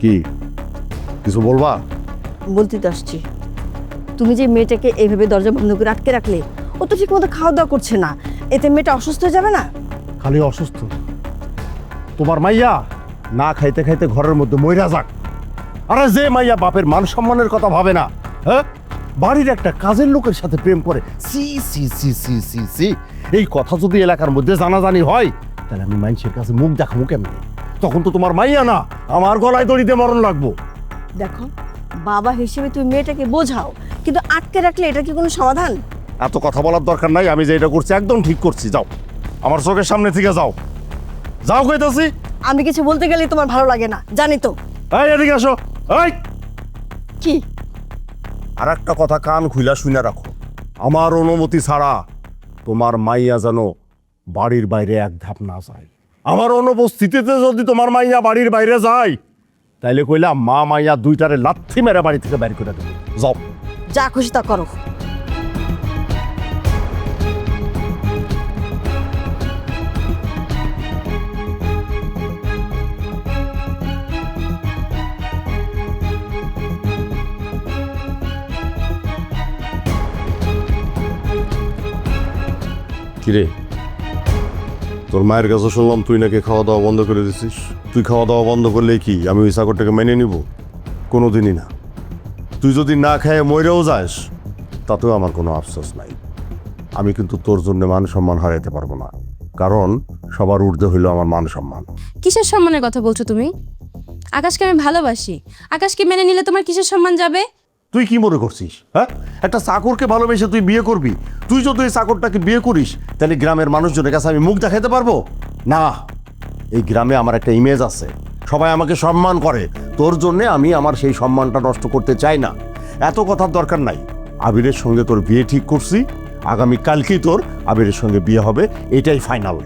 কি কিছু বলবা? বলতে তো আসছি, তুমি যে মেয়েটাকে এইভাবে দরজা বন্ধ করে আটকে রাখলে, ও তো ঠিক মতো খাওয়া দাওয়া করছে না, এতে মেয়েটা অসুস্থ হয়ে যাবে না? খালি অসুস্থ? তোমার মাইয়া না খাইতে খাইতে ঘরের মধ্যে মইরা যাক। আরে যে মাইয়া বাপের মান সম্মানের কথা ভাবে না, হ্যাঁ, বাড়ির একটা কাজের লোকের সাথে প্রেম করে, সি সি সি সি সি সি। এই কথা যদি এলাকার মধ্যে জানাজানি হয়, তাহলে আমি মানুষের কাছে মুখ দেখাবো কেমনে? তখন তো তোমার মাইয়া না, আমার গলায় দড়িতে মরণ লাগবো। দেখো, বাবা হিসেবে তুমি মেয়েটাকে বোঝাও, কিন্তু আটকে রাখলে এটা কি কোনো সমাধান? এত কথা বলার দরকার নাই, আমি যেটা করছি একদম ঠিক করছি। যাও, আমার চোখের সামনে থেকে যাও, যাও কইতাছি। আমি কিছু বলতে গেলে তোমার ভালো লাগে না, জানি তো। এই এদিকে আসো। এই, কি? আর একটা কথা কান খুইলা শুনে রাখো, আমার অনুমতি ছাড়া তোমার মাইয়া যেন বাড়ির বাইরে এক ধাপ না যায়। আমার অনুপস্থিতিতে যদি তোমার মাইয়া বাড়ির বাইরে যায়, তাইলে কইলাম মা মাইয়া দুইটারে লাথি মেরে বাড়ি থেকে বের করে দেবে। যাও। যা খুশি তা করো। কিরে, তোর মায়ের কাছে শুনলাম তুই নাকি খাওয়া দাওয়া বন্ধ করে দিছিস। তুই খাওয়া দাওয়া বন্ধ করলে কি আমি ওই চাকরটাকে মেনে নিব? কোনোদিনই না। তুই যদি না খেয়ে মরেও যাস, তাতেও আমার কোনো আফসোস নাই। আমি কিন্তু তোর জন্য মান সম্মান হারাইতে পারবো না, কারণ সবার ঊর্ধ্বে হইল আমার মান সম্মান। কিসের সম্মানের কথা বলছো তুমি? আকাশকে আমি ভালোবাসি, আকাশকে মেনে নিলে তোমার কিসের সম্মান যাবে? তুই কি মনে করছিস? হ্যাঁ, একটা চাকরকে ভালোবেসে তুই বিয়ে করবি? তুই যদি এই চাকরটাকে বিয়ে করিস, তাহলে গ্রামের মানুষজনের কাছে আমি মুখ দেখাতে পারবো না? এই গ্রামে আমার একটা ইমেজ আছে, সবাই আমাকে সম্মান করে। তোর জন্যে আমি আমার সেই সম্মানটা নষ্ট করতে চাই না। এত কথার দরকার নাই। আবিরের সঙ্গে তোর বিয়ে ঠিক করছি, আগামী কালকেই তোর আবিরের সঙ্গে বিয়ে হবে, এটাই ফাইনাল।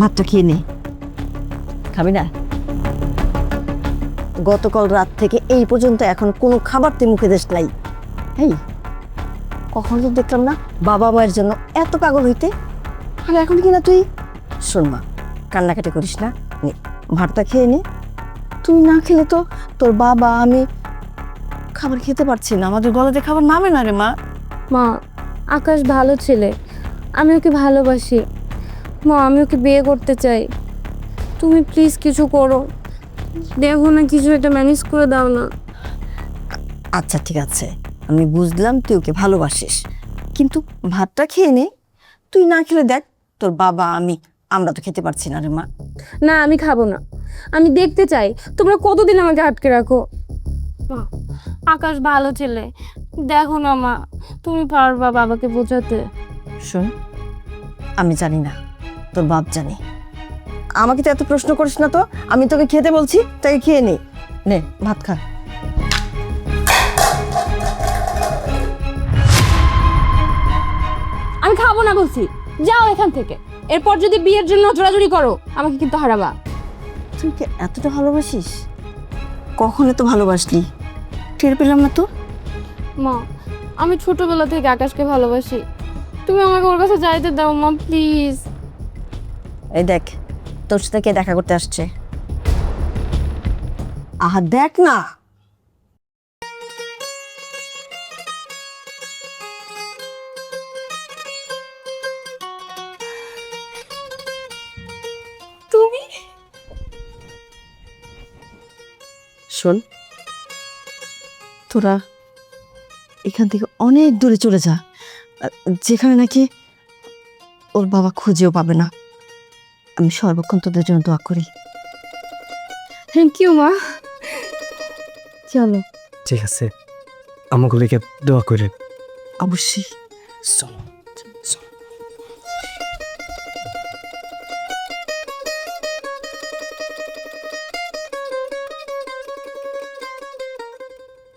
ভাতটা খেয়ে নে। খাবি না? গতকাল রাত থেকে এই পর্যন্ত এখন কোনো খাবার তুই মুখে দেশ নাই। এই কখন তো দেখলাম না বাবা মায়ের জন্য এত পাগল হইতে, আর এখন কিনা তুই। শোন মা, কান্নাকাটি করিস না, নে ভাতটা খেয়ে নে। তুই না খেলে তো তোর বাবা আমি খাবার খেতে পারছি না, আমাদের গলাতে খাবার নামে না রে মা। মা, আকাশ ভালো ছেলে, আমি ওকে ভালোবাসি। মা, আমি ওকে বিয়ে করতে চাই। তুমি প্লিজ কিছু করো, দেখো না কিছু একটা ম্যানেজ করে দাও না। আচ্ছা ঠিক আছে, আমি বুঝলাম তুই ওকে ভালোবাসিস, কিন্তু ভাতটা খেয়ে নে। তুই না খেলে দেখ তোর বাবা আমি আমরা তো খেতে পারছি না রে মা। না, আমি খাবো না, আমি দেখতে চাই তোমরা কতদিন আমাকে আটকে রাখো। মা, আকাশ ভালো ছেলে, দেখো না মা, তুমি পারবা বাবাকে বোঝাতে। শোন, আমি জানি না, তোর বাপ জানে। আমাকে তো এত প্রশ্ন করিস না তো, আমি তোকে খেতে বলছি তাই খেয়ে নে। নে ভাত খা। আমি খাবো না বলছি, যাও এখান থেকে। এরপর যদি বিয়ের জন্য জোরাজুরি করো আমাকে কিন্তু হারাবা। তুই কি এতটা ভালোবাসিস? কখন এত ভালোবাসলি টের পেলাম না তো। মা, আমি ছোটবেলা থেকে আকাশকে ভালোবাসি, তুমি আমাকে ওর কাছে যাইতে দাও মা, প্লিজ। এই দেখ, তোর সাথে কে দেখা করতে আসছে। আহা দেখ না। তুমি শোন, তোরা এখান থেকে অনেক দূরে চলে যা, যেখানে নাকি ওর বাবা খুঁজেও পাবে না। আমি সর্বক্ষণ তোদের জন্য দোয়া করি। থ্যাংক ইউ মা, চলো। ঠিক আছে, আমাগুলিকে দোয়া করে। অবশ্যই। চলো।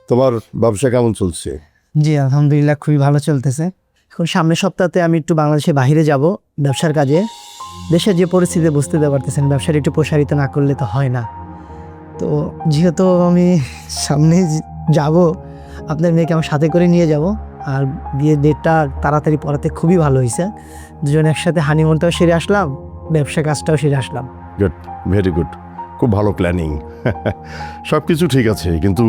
তোমার ব্যবসা কেমন চলছে? জি আলহামদুলিল্লাহ, খুবই ভালো চলতেছে। এখন সামনের সপ্তাহে আমি একটু বাংলাদেশে বাইরে যাব ব্যবসার কাজে। দেশের যে পরিস্থিতি বুঝতে পারতেছেন, ব্যবসার একটু প্রসারিত না করলে তো হয় না। তো যেহেতু আমি সামনে যাব, আপনার মেয়েকে আমার সাথে করে নিয়ে যাব। আর বিয়ের ডেটটা তাড়াতাড়ি পড়াতে খুবই ভালো হয়েছে। দুজন একসাথে হানিমুনটাও সেরে আসলাম, ব্যবসা কাজটাও সেরে আসলাম। গুড, ভেরি গুড, খুব ভালো প্ল্যানিং। সব কিছু ঠিক আছে, কিন্তু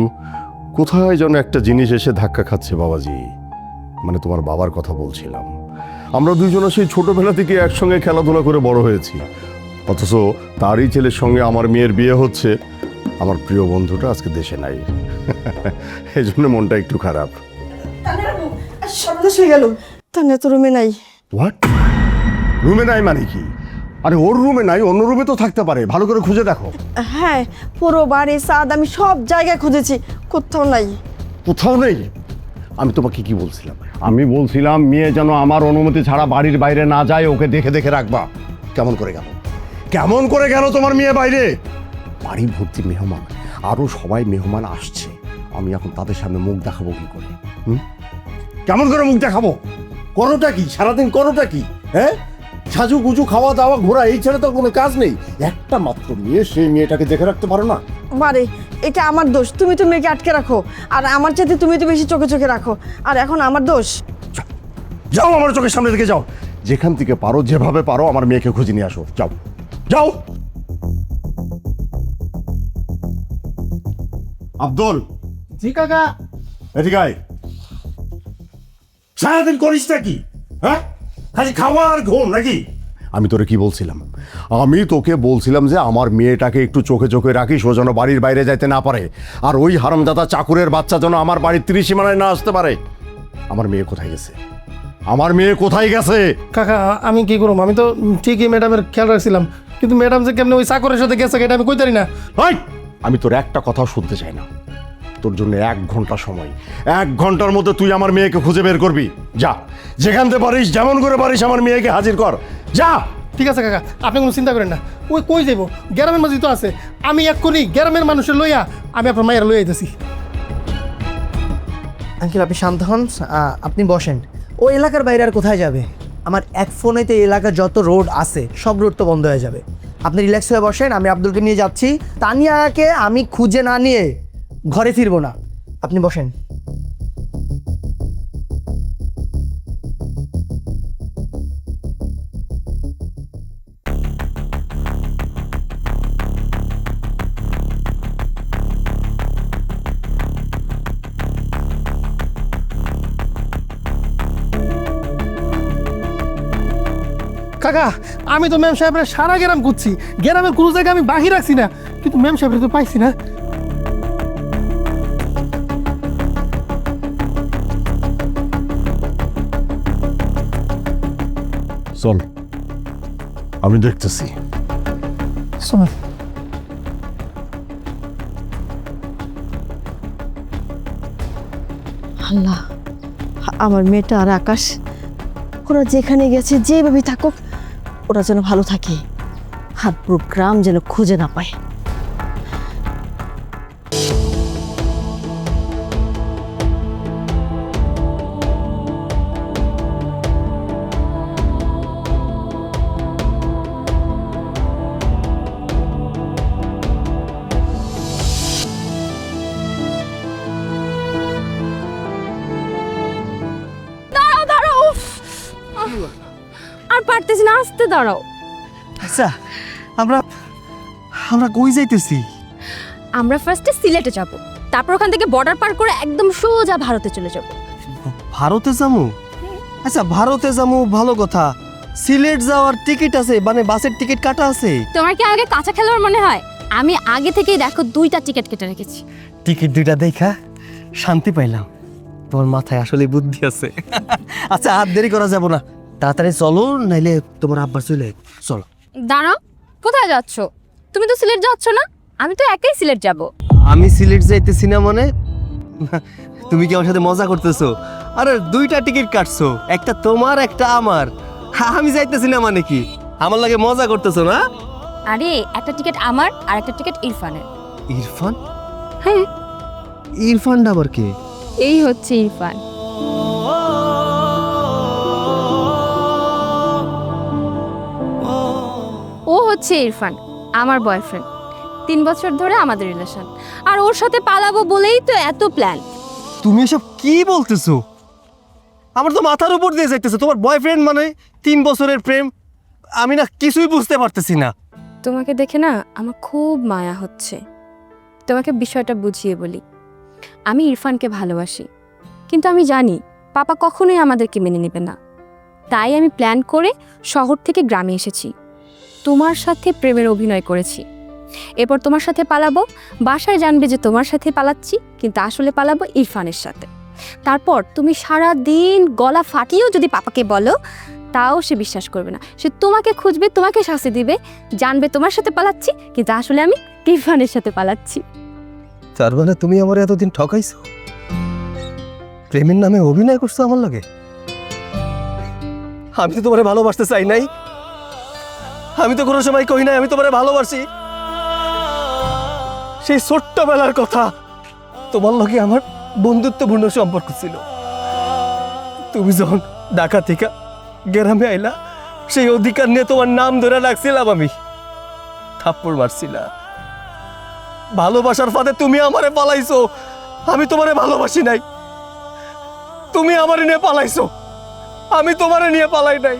কোথায় যেন একটা জিনিস এসে ধাক্কা খাচ্ছে বাবাজি। মানে তোমার বাবার কথা বলছিলাম। আমরা দুইজনে সেই ছোটবেলা থেকে একসঙ্গে খেলাধুলা করে বড় হয়েছি, অথচ তারই ছেলের সঙ্গে আমার মেয়ের বিয়ে হচ্ছে। আমার প্রিয় বন্ধুটা আজকে দেশে নাই, এই জন্য মনটা একটু খারাপ। সর্বনাশ হয়ে গেল, তানিয়া তো রুমে নাই। হোয়াট? রুমে নাই মানে কি? আরে ওর রুমে নাই, অন্য রুমে তো থাকতে পারে, ভালো করে খুঁজে দেখো। হ্যাঁ, পুরো বাড়ি ছাদ আমি সব জায়গায় খুঁজেছি, কোথাও নাই। কোথাও নেই? আমি তোমাকে কি বলছিলাম? আমি বলছিলাম মেয়ে যেন আমার অনুমতি ছাড়া বাড়ির বাইরে না যায়, ওকে দেখে দেখে রাখবা। কেমন করে গেল? কেমন করে গেল তোমার মেয়ে বাইরে? বাড়ি ভর্তি মেহমান, আরো সবাই মেহমান আসছে, আমি এখন তাদের সামনে মুখ দেখাবো কি করে? কেমন করে মুখ দেখাবো? করোটা কি সারাদিন? করোটা কি? হ্যাঁ, সাজু গুজু, খাওয়া দাওয়া, ঘোরা, এই ছেড়ে তো কোনো কাজ নেই। একটা মাত্র মেয়ে, সেই মেয়েটাকে দেখে রাখতে পারো না? বারে, এটা আমার দোষ। তুমি তো মেয়েকে আটকে রাখো, আর আমার চাইতে তুমি তো বেশি চোখে চোখে রাখো, আর এখন আমার দোষ। যাও, আমার চোখের সামনে থেকে যাও। যেখান থেকে পারো, যেভাবে পারো আমার মেয়েকে খুঁজে নিয়ে আসো। যাও যাও। আব্দুল, জি কাকা। এদিকে আয়। সারাদিন করিসটা কি? হ্যাঁ, খালি খাওয়া আর ঘুম নাকি? আমি তোরে কি বলছিলাম? আমি তোকে বলছিলাম যে আমার মেয়েটাকে একটু চোখে চোখে রাখিস, ও যেন বাড়ির বাইরে যাইতে না পারে, আর ওই হারামজাদা চাকরের বাচ্চা যেন আমার বাড়ির ত্রিসীমানায় না আসতে পারে। আমার মেয়ে কোথায় গেছে? আমার মেয়ে কোথায় গেছে? কাকা, আমি কি করব? আমি তো ঠিকই ম্যাডামের খেয়াল রাখছিলাম, কিন্তু ম্যাডাম যে কেমনে ওই চাকরের সাথে গেছে এটা আমি কই জানি না। হাই! আমি তোর একটা কথাও শুনতে চাই না। তোর জন্য 1 ঘন্টা সময়, 1 ঘন্টার মধ্যে তুই আমার মেয়েকে খুঁজে বের করবি। যা, যেখান থেকে পারিস, যেমন করে পারিস আমার মেয়েকে হাজির কর। যা। ঠিক আছে কাকা, আপনি কোনো চিন্তা করেন না। ওই কই যাইব? গ্রামের মাঝে তো আছে। আমি এক্ষুনি গ্রামের মানুষের লইয়া আমি আপনার মায়ের লইয়া আইতেছি। আঙ্কেল আপনি শান্ত হন, আপনি বসেন। ও এলাকার বাইরে আর কোথায় যাবে? আমার এক ফোনেতে এলাকা যত রোড আছে সব রোড তো বন্ধ হয়ে যাবে। আপনি রিল্যাক্স হয়ে বসেন, আমি আব্দুলকে নিয়ে যাচ্ছি। তানিয়াকে আমি খুঁজে না নিয়ে ঘরে ফিরবো না, আপনি বসেন। কাকা, আমি তো ম্যাম সাহেবের সারা গ্রাম খুঁজছি, গ্রামের কোনো জায়গায় আমি বাকি রাখছি না, কিন্তু ম্যাম সাহেবের তো পাইছি না। চল, আমি দেখতেছি। শোনো, আল্লাহ, আমার মেয়েটা আর আকাশ ওরা যেখানে গেছে যেভাবে থাকুক ওরা যেন ভালো থাকে, আর পুরো গ্রাম যেন খুঁজে না পায়। দাঁড়াও দাঁড়াও, উফ! আর পারতেছি না, আসতে দাঁড়াও। আচ্ছা, আমরা আমরা কই যাইতেছি? আমরা ফার্স্টে সিলেটে যাব, তারপর ওখান থেকে বর্ডার পার করে একদম সোজা ভারতে চলে যাব। ভারতে যামু? আচ্ছা, ভারতে যামু ভালো কথা, সিলেট যাওয়ার টিকিট আছে, মানে বাসের টিকিট কাটা আছে? তোমার কি আমাকে কাঁচা খেলোয়াড় মনে হয়? আমি আগে থেকেই দেখো 2টা টিকিট কেটে রেখেছি। টিকিট দুইটা দেখা শান্তি পাইলাম, তোমার মাথায় আসলে বুদ্ধি আছে। আচ্ছা, আর দেরি করা যাব না, তাড়াতাড়ি চলো, নাইলে তোমার আব্বার চলে। চলো। দাঁড়াও, কোথায় যাচ্ছ? তুমি তো সিলেট যাচ্ছ না, আমি তো একাই সিলেট যাব। আমি সিলেট যাইতেছি না মানে? তুমি কি আমার সাথে মজা করতেছো? আরে দুইটা টিকিট কাটছো, একটা তোমার একটা আমার, আমি যাইতেছি না মানে কি? আমার লাগে মজা করতেছো না? আরে একটা টিকিট আমার আর একটা টিকিট ইরফানের। ইরফান? হ্যাঁ, ইরফানটা আবার কে? এই হচ্ছে ইরফান। ও হচ্ছে ইরফান, আমার বয়ফ্রেন্ড। 3 বছর ধরে আমাদের রিলেশন, আর ওর সাথে পালাবো বলেই তো এত প্ল্যান। তুমি এসব কি বলতেছো? আমার তো মাথার উপর দিয়ে যাইতেছে, তোমার বয়ফ্রেন্ড মানে 3 বছরের প্রেম? আমি না কিছুই বুঝতে পারতেছি না। তোমাকে দেখে না আমার খুব মায়া হচ্ছে। তোমাকে বিষয়টা বুঝিয়ে বলি, আমি ইরফানকে ভালোবাসি, কিন্তু আমি জানি পাপা কখনোই আমাদেরকে মেনে নেবে না। তাই আমি প্ল্যান করে শহর থেকে গ্রামে এসেছি, তোমার সাথে প্রেমের অভিনয় করেছি। এরপর তোমার সাথে পালাবো, বাসায় জানবে যে তোমার সাথে পালাচ্ছি, কিন্তু আসলে পালাবো ইরফানের সাথে। তারপর তুমি সারা দিন গলা ফাটিয়েও যদি পাপাকে বলো, তাও সে বিশ্বাস করবে না। সে তোমাকে খুঁজবে, তোমাকে শাস্তি দিবে, জানবে তোমার সাথে পালাচ্ছি, কিন্তু আসলে আমি ইরফানের সাথে পালাচ্ছি। তার মানে তুমি আমার এতদিন ঠকাইছো, প্রেমের নামে অভিনয় করছো আমার লাগে? আমি তো তোমারে ভালোবাসতে চাই নাই, আমি তো কোনো সময় কই নাই আমি তোমারে ভালোবাসি। সেই ছোট্টবেলার কথা, তোমার লগে আমার বন্ধুত্বপূর্ণ সম্পর্ক ছিল। তুমি যখন ঢাকা থেকে গ্রামে আইলা, সেই অধিকার নিয়ে তোমার নাম ধরে রাখছিলাম, আমি থাপ্পড় মারছিলা। ভালোবাসার ফাঁদে তুমি আমারে পালাইছো, আমি তোমারে ভালোবাসি নাই। তুমি আমারে নিয়ে পালাইছো, আমি তোমারে নিয়ে পালাই নাই।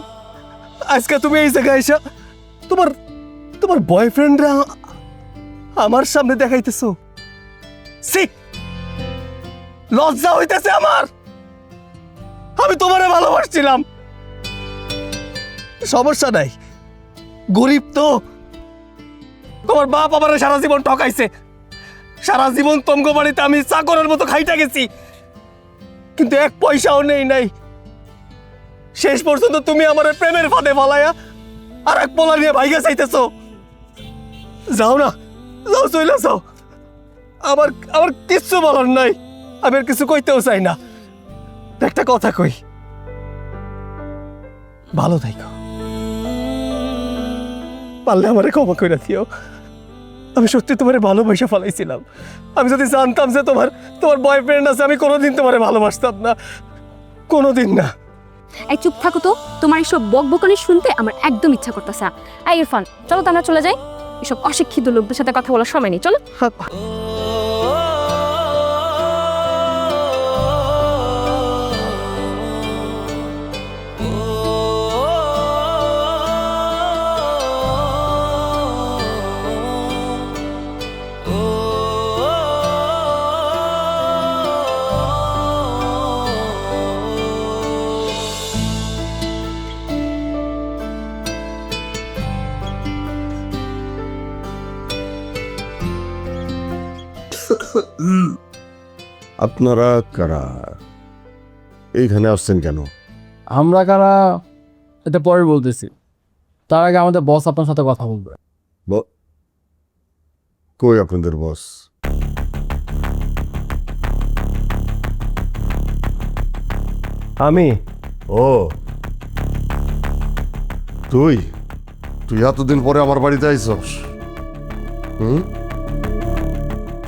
আজকে তুমি এই জায়গায় এসে তোমার তোমার বয়ফ্রেন্ডরা আমার সামনে দেখাইতেছো। সি, লজ্জা হইতেছে আমার। আমি তোমারে ভালোবাসছিলাম। সমস্যা নাই, গরিব তো। তোমার বাপ আমার সারা জীবন ঠকাইছে, সারা জীবন তমগো বাড়িতে আমি চাকরের মতো খাইটা গেছি, কিন্তু 1 পয়সাও নেই নাই। শেষ পর্যন্ত তুমি আমার প্রেমের ফাঁদে ফালাইয়া আর এক পোলা নিয়ে ভাইগা চাইতেছো। যাও না, যাও, চলে যাও। আমার আমার কিচ্ছু বলার নাই, আমি আর কিছু কইতেও চাই না। একটা কথা কই, ভালো থাইকো, পারলে আমারে ক্ষমা করে দিও। আমি সত্যি তোমারে ভালোবাসা ফেলাইছিলাম। আমি যদি জানতাম যে তোমার বয়ফ্রেন্ড আছে, আমি কোনোদিন তোমারে ভালোবাসতাম না, কোনোদিন না। এই চুপ থাকো তো, তোমার এইসব বকবকানি শুনতে আমার একদম ইচ্ছা করতেছে না। এই ইরফান, চলো তো আমরা চলে যাই, এসব অশিক্ষিত লোকদের সাথে কথা বলার সময় নেই, চলো। আপনারা কারা এইখানে আসছেন কেন? আমরা কারা এটা পরে বলতেছি, তার আগে আমাদের বস আপনার সাথে কথা বলবে। কই আপনাদের বস? আমি ও তুই তুই এতদিন পরে আমার বাড়িতে আইসস?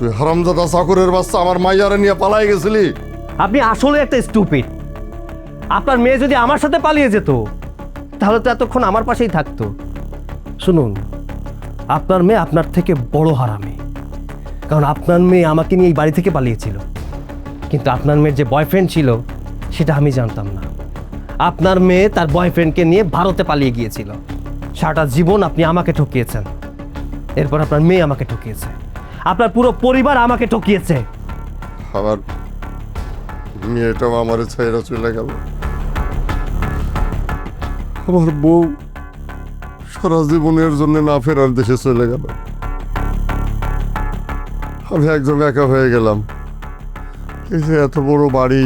তুই হারামজাদা চাকরের বাচ্চা আমার মাইয়ারে নিয়ে পালাই গেছিলি। আপনি আসলে একটা স্টুপিড। আপনার মেয়ে যদি আমার সাথে পালিয়ে যেত তাহলে তো এতক্ষণ আমার পাশেই থাকতো। শুনুন, আপনার মেয়ে আপনার থেকে বড় হারামি, কারণ আপনার মেয়ে আমাকে নিয়ে এই বাড়ি থেকে পালিয়েছিল, কিন্তু আপনার মেয়ের যে বয়ফ্রেন্ড ছিল সেটা আমি জানতাম না। আপনার মেয়ে তার বয়ফ্রেন্ডকে নিয়ে ভারতে পালিয়ে গিয়েছিল। সারাটা জীবন আপনি আমাকে ঠকিয়েছেন, এরপর আপনার মেয়ে আমাকে ঠকিয়েছে, আপনার পুরো পরিবার আমাকে ঠকিয়েছে। আমার মেয়েটাও আমার ছেড়ে চলে গেল। আমার বউ সারা জীবনের জন্য না ফেরার দেশে চলে গেল। আমি একদম একা হয়ে গেলাম। এই যে এত বড় বাড়ি,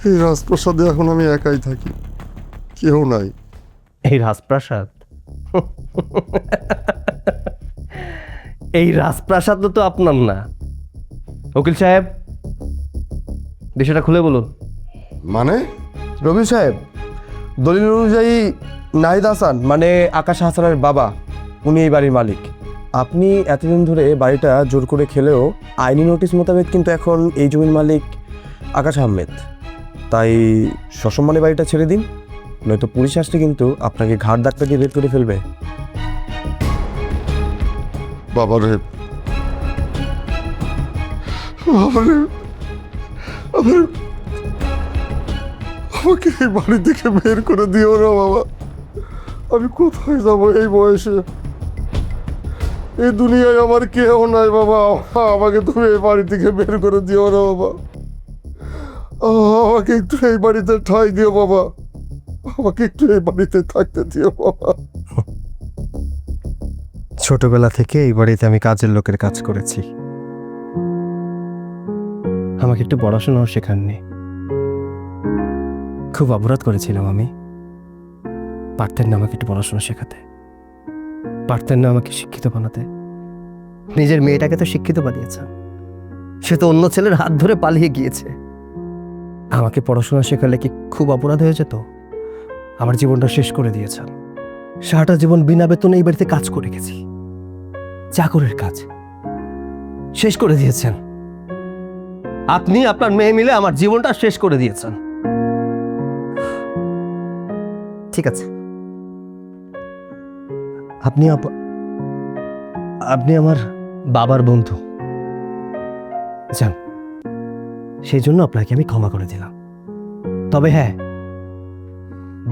এই রাজপ্রাসাদে এখন আমি একাই থাকি, কেউ নাই। এই রাজপ্রাসাদ এই রাজপ্রাসাদ তো আপনার না। উকিল সাহেব, বিষয়টা খুলে বলুন। মানে রবি সাহেব, দলিল অনুযায়ী নাহিদ হাসান মানে আকাশ হাসানের বাবা, উনি এই বাড়ির মালিক। আপনি এতদিন ধরে বাড়িটা জোর করে খেলেও আইনি নোটিশ মোতাবেক কিন্তু এখন এই জমির মালিক আকাশ আহমেদ। তাই সসম্মানে বাড়িটা ছেড়ে দিন, নয়তো পুলিশ আসলে কিন্তু আপনাকে ঘাড় ধাক্কা দিয়ে বের করে ফেলবে। বাবারে, বাবারে, আমাকে এই বাড়ি থেকে বের করে দিও না বাবা। আমি কোথায় যাব এই বয়সে? এই দুনিয়ায় আমার কেউ নাই বাবা। আমাকে তুমি এই বাড়ি থেকে বের করে দিও না বাবা। আমাকে একটু এই বাড়িতে ঠাঁই দিও বাবা। আমাকে একটু এই বাড়িতে থাকতে দিও বাবা। ছোটবেলা থেকে এই বাড়িতে আমি কাজের লোকের কাজ করেছি, আমাকে একটু পড়াশোনাও শেখাননি। খুব অপরাধ করেছিলাম আমি। পারতেন না আমাকে একটু পড়াশোনা শেখাতে, পারতেন না আমাকে শিক্ষিত বানাতে। নিজের মেয়েটাকে তো শিক্ষিত বানিয়েছেন, সে তো অন্য ছেলের হাত ধরে পালিয়ে গিয়েছে। আমাকে পড়াশোনা শেখালে কি খুব অপরাধ হয়ে যেত? আমার জীবনটা শেষ করে দিয়েছেন। সারাটা জীবন বিনা বেতনে এই বাড়িতে কাজ করে গেছি, চাকরের কাজ শেষ করে দিয়েছেন। আপনি আপনার মেয়ে মিলে আমার জীবনটা শেষ করে দিয়েছেন। ঠিক আছে, আপনি আমার বাবার বন্ধু, যান, সেই জন্য আপনাকে আমি ক্ষমা করে দিলাম। তবে হ্যাঁ,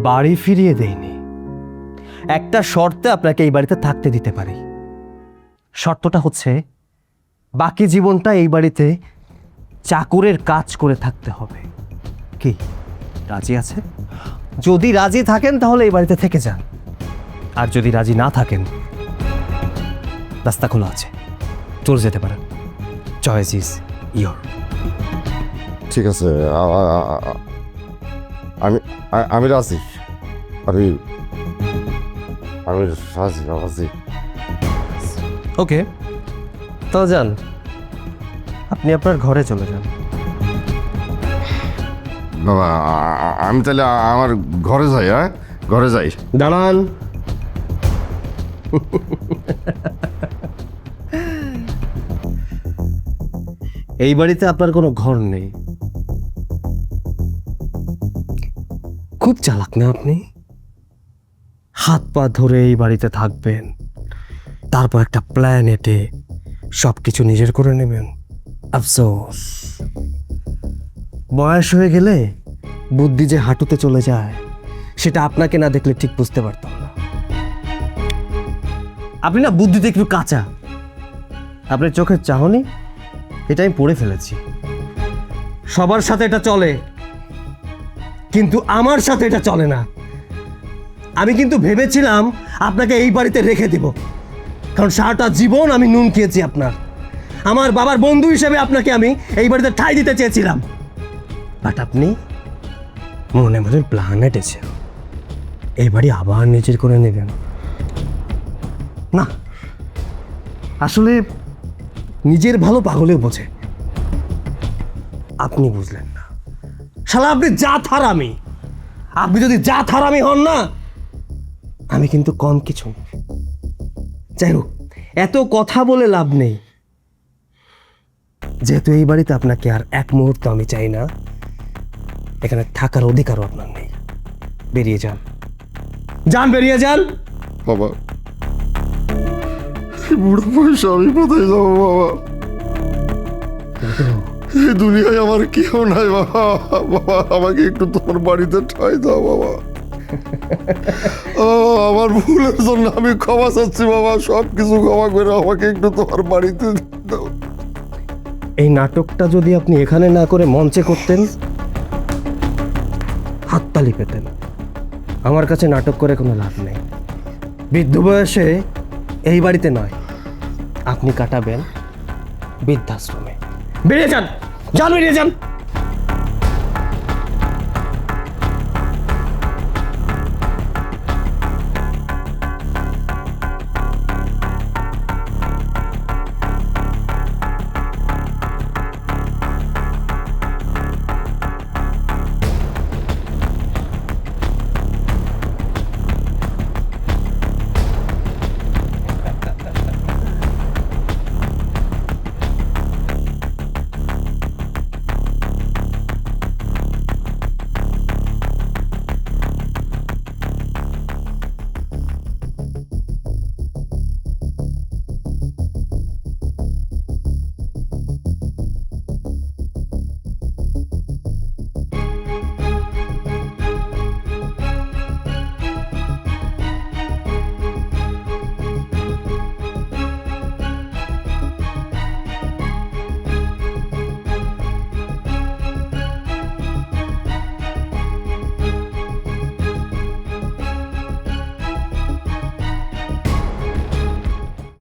বাড়ি ফিরিয়ে দেইনি। একটা শর্তে আপনাকে এই বাড়িতে থাকতে দিতে পারি। শর্তটা হচ্ছে বাকি জীবনটা এই বাড়িতে চাকরের কাজ করে থাকতে হবে। কি রাজি আছে? যদি রাজি থাকেন তাহলে এই বাড়িতে থেকে যান, আর যদি রাজি না থাকেন রাস্তা খোলা আছে, চলে যেতে পারেন। Choice is your. ঠিক আছে, আমি আমি রাজি। আমি রাজি রাজি। ওকে, তো যান, আপনি আপনার ঘরে চলে যান। বাবা, আমি তাহলে আমার ঘরে যাই। হ্যাঁ, ঘরে যাই। দাঁড়ান। এই বাড়িতে আপনার কোনো ঘর নেই। খুব চালাক না আপনি? হাত পা ধরে এই বাড়িতে থাকবেন, তারপর একটা প্ল্যান এঁটে সব কিছু নিজের করে নেবেন। আফসোস, বয়স হয়ে গেলে বুদ্ধি যে হাঁটুতে চলে যায় সেটা আপনাকে না দেখলে ঠিক বুঝতে পারতাম না। আপনি না বুদ্ধিতে একটু কাঁচা। আপনার চোখের চাহনি এটা আমি পড়ে ফেলেছি। সবার সাথে এটা চলে, কিন্তু আমার সাথে এটা চলে না। আমি কিন্তু ভেবেছিলাম আপনাকে এই বাড়িতে রেখে দেব, কারণ সারাটা জীবন আমি নুন খেয়েছি আপনার। আমার বাবার বন্ধু হিসেবে আপনাকে আমি এই বাড়িতে ঠাঁই দিতে চেয়েছিলাম, বাট আপনি মনে মনে প্ল্যান এঁটেছে এই বাড়ি আবার নিজের করে নেবেন। না, আসলে নিজের ভালো পাগলেও বোঝে, আপনি বুঝলেন না। শালা আপনি জাত হারামি। আপনি যদি জাত হারামি হন না, আমি কিন্তু কম কিছু না। যাই হোক, এত কথা বলে লাভ নেই। যেহেতু এই বাড়িতে আপনাকে আর এক মুহূর্ত আমি চাই না, এখানে থাকার অধিকারও আপনার নেই। বেরিয়ে যান, যান, বেরিয়ে যান। বাবা, এই বুড়ো বয়সে আমি কোথায় যাবো বাবা? এই দুনিয়ায় আমার কেউ নাই বাবা। বাবা, আমাকে একটু তোমার বাড়িতে ঠাঁই দাও বাবা। ও, আমার ভুলের জন্য আমি ক্ষমা চাচ্ছি বাবা। সব কিছু ক্ষমা করে আমাকে একটু তোমার বাড়িতে দাও। এই নাটকটা যদি আপনি এখানে না করে মঞ্চে করতেন, হাততালি পেতেন। আমার কাছে নাটক করে কোনো লাভ নেই। বৃদ্ধ বয়সে এই বাড়িতে নয়, আপনি কাটাবেন বৃদ্ধাশ্রমে। বেরিয়ে যান, যান, বেরিয়ে যান।